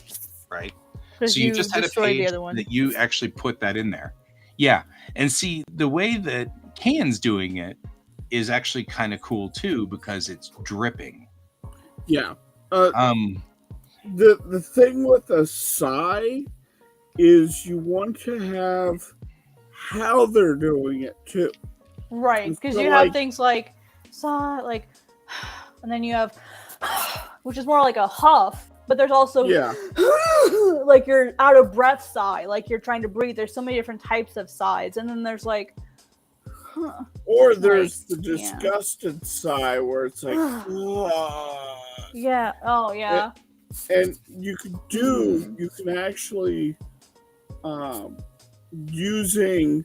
Right. Because So you just had a destroyed page the other one. that you actually put that in there. Yeah. And see, the way that Can's doing it is actually kind of cool too because it's dripping. Yeah. The The thing with a sigh is you want to have how they're doing it too. Right, because So, you have like- things like sigh, like, and then you have, which is more like a huff, but there's also Yeah. like you're out of breath sigh, like you're trying to breathe. There's so many different types of sighs, and then there's like, Or there's the yeah. disgusted sigh where it's like, yeah, oh yeah, and you can actually, using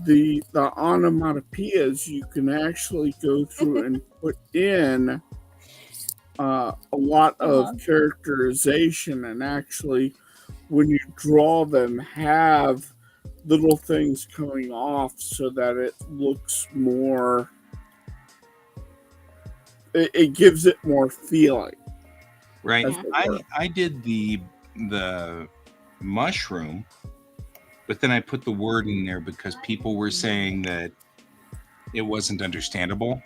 the onomatopoeias, you can actually go through and put in a lot of characterization, and actually, when you draw them, have little things coming off so that it looks more. It gives it more feeling. right. As it were. I did the mushroom, but then I put the word in there because people were saying that it wasn't understandable.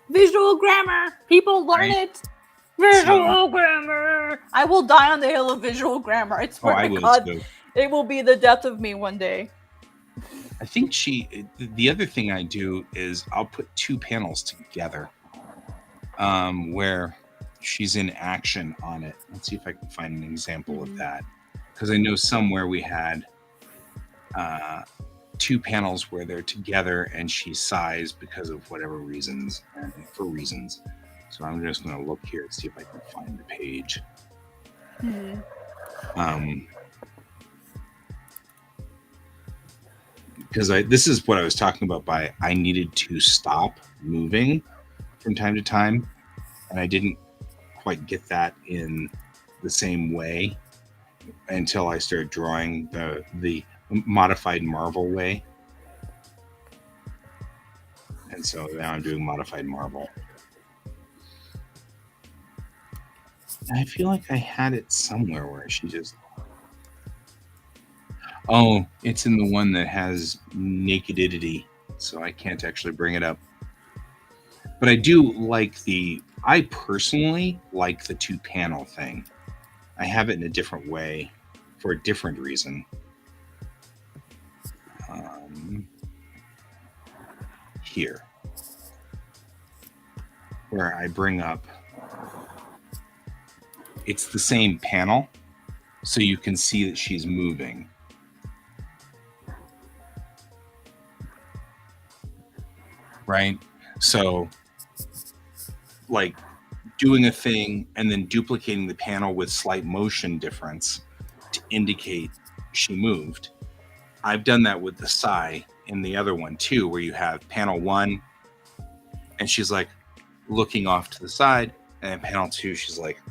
visual grammar. People learn Right. it. Visual grammar. I will die on the hill of visual grammar. I Oh, swear I to will God, too. it will be the death of me one day. I think the other thing I do is I'll put 2 panels together where she's in action on it. Let's see if I can find an example of that. Because I know somewhere we had 2 panels where they're together and she sighs because of whatever reasons, and for reasons. So I'm just going to look here and see if I can find the page. Because this is what I was talking about by I needed to stop moving from time to time, and I didn't quite get that in the same way until I started drawing the modified Marvel way. And so now I'm doing modified Marvel. And I feel like I had it somewhere where she just... Oh, it's in the one that has nakedity, so I can't actually bring it up. But I do like I personally like the 2 panel thing. I have it in a different way for a different reason. Here, where I bring up, it's the same panel, so you can see that she's moving. Right? So, like, doing a thing and then duplicating the panel with slight motion difference to indicate she moved. I've done that with the sigh in the other one too, where you have panel 1 and she's like looking off to the side, and then panel 2 she's like,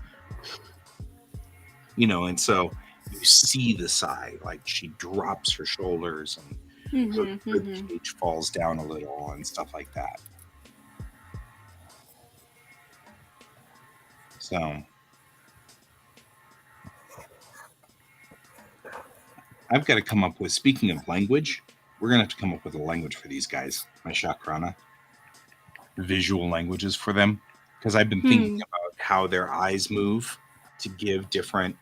and so you see the sigh, like she drops her shoulders and her ribcage falls down a little and stuff like that. So I've got to come up with, speaking of language, we're going to have to come up with a language for these guys, my Shakrana. Visual languages for them. Because I've been thinking about how their eyes move to give different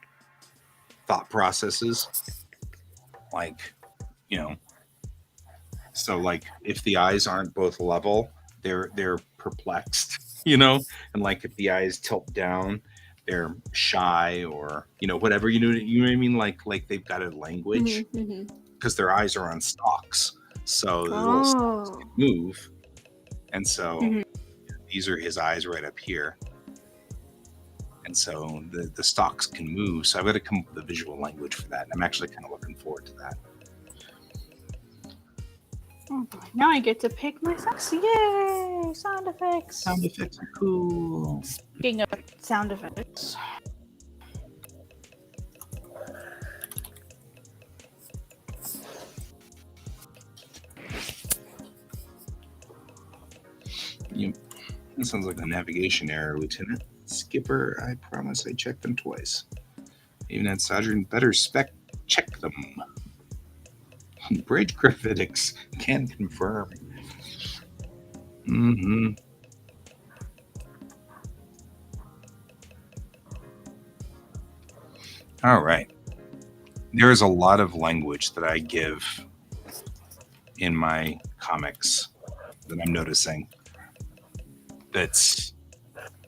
thought processes. Like, so like if the eyes aren't both level, they're perplexed, and like if the eyes tilt down, they're shy, or whatever, you know what I mean, like they've got a language. because their eyes are on stalks, so the little stalks can move, and so these are his eyes right up here, and so the stalks can move. So I've got to come up with a visual language for that, and I'm actually kind of looking forward to that. Oh boy, now I get to pick my songs. Yay! Sound effects. Sound effects are cool. Speaking of sound effects. Yep. That sounds like a navigation error, Lieutenant. Skipper, I promise I checked them twice. Even had Sergeant better check them. Bridge critics can confirm. All right. There's a lot of language that I give in my comics that I'm noticing. That's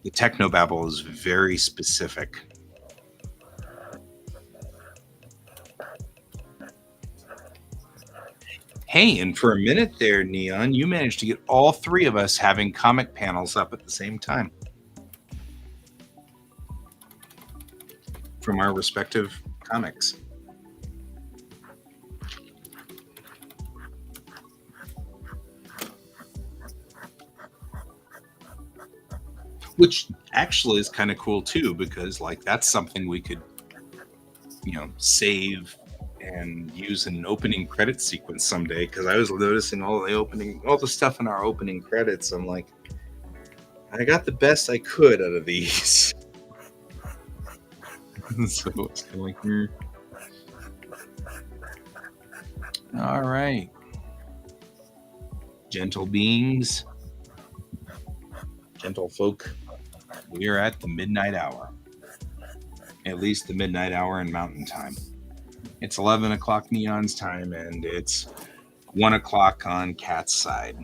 the technobabble is very specific. Hey, and for a minute there, Neon, you managed to get all three of us having comic panels up at the same time. From our respective comics. Which actually is kind of cool too, because like that's something we could, save and use in an opening credit sequence someday. Because I was noticing all the stuff in our opening credits. I'm like, I got the best I could out of these. So it's kind of like, All right, gentle beings, gentle folk. We are at the midnight hour. At least the midnight hour in Mountain Time. It's 11 o'clock Neon's time, and it's 1 o'clock on Cat's side.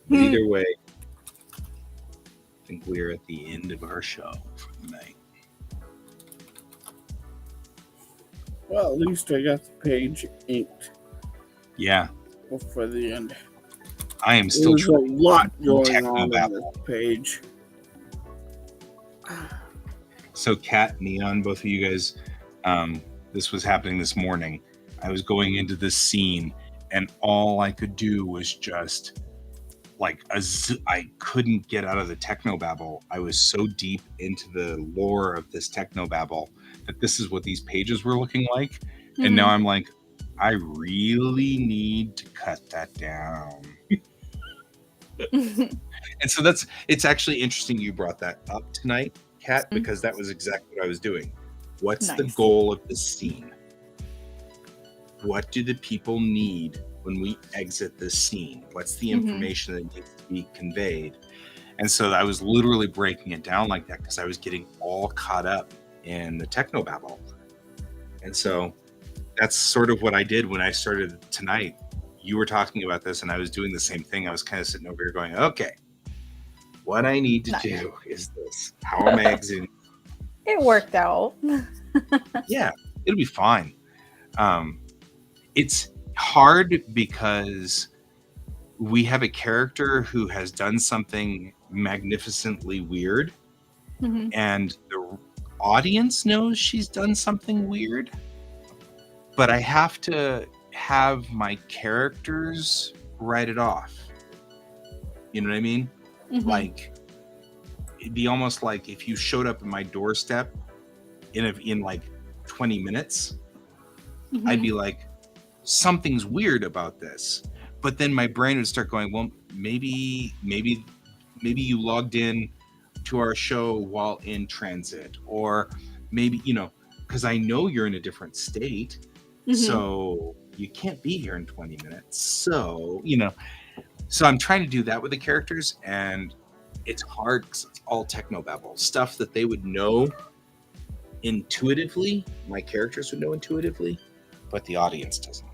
But either way, I think we're at the end of our show for the night. Well, at least I got the page inked. Yeah. For the end. I am still There's a lot going on this page. So, Kat, Neon, both of you guys, this was happening this morning. I was going into this scene, and all I could do was just I couldn't get out of the technobabble. I was so deep into the lore of this technobabble that this is what these pages were looking like. Mm-hmm. And now I'm like, I really need to cut that down. And so it's actually interesting you brought that up tonight, Kat, because that was exactly what I was doing. What's the goal of this scene? What do the people need when we exit this scene? What's the information that needs to be conveyed? And so I was literally breaking it down like that because I was getting all caught up in the technobabble. And so that's sort of what I did when I started tonight. You were talking about this and I was doing the same thing. I was kind of sitting over here going, okay, what I need to do is this. How am I exiting? It worked out. Yeah, it'll be fine. It's hard because we have a character who has done something magnificently weird, and the audience knows she's done something weird, but I have to have my characters write it off. You know what I mean? Like, it'd be almost like if you showed up at my doorstep in like 20 minutes, I'd be like, something's weird about this. But then my brain would start going, well, maybe you logged in to our show while in transit, or maybe, because I know you're in a different state, so you can't be here in 20 minutes. So, so I'm trying to do that with the characters, and it's hard because it's all technobabble stuff that they would know intuitively. My characters would know intuitively, but the audience doesn't know.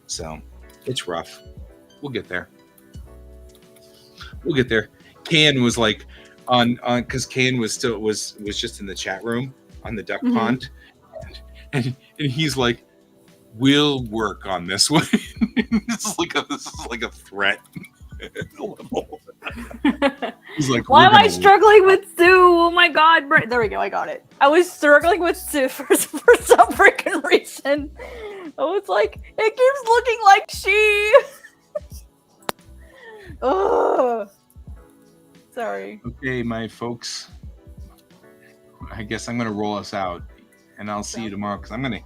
So it's rough. We'll get there. Kan was like on because Kan was just in the chat room on the duck pond, and he's like, We'll work on this one. This is like a threat level. He's like, Why we're am I gonna- struggling with Sue? Oh my god. There we go. I got it. I was struggling with Sue for some freaking reason. I was like, it keeps looking like she. Ugh. Sorry. Okay, my folks. I guess I'm gonna roll us out, and I'll see you tomorrow because I'm gonna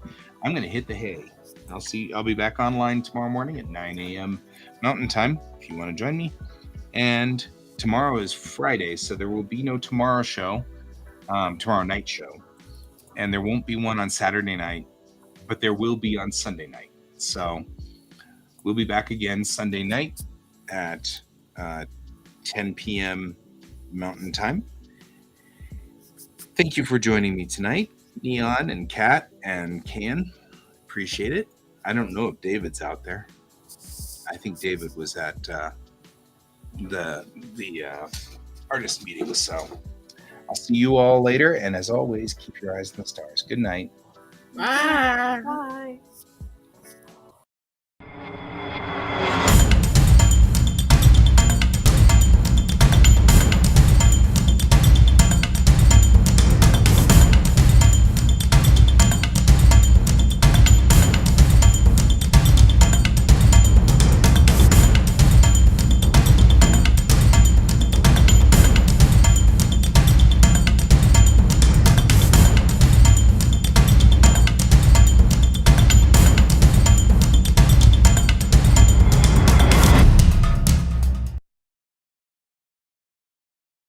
hit the hay. I'll be back online tomorrow morning at 9 a.m. Mountain Time if you want to join me. And tomorrow is Friday, so there will be no tomorrow night show, and there won't be one on Saturday night, but there will be on Sunday night. So we'll be back again Sunday night at 10 p.m. Mountain Time. Thank you for joining me tonight, Neon and Kat and Can. Appreciate it. I don't know if David's out there. I think David was at the artist meeting. So I'll see you all later. And as always, keep your eyes on the stars. Good night. Bye. Bye.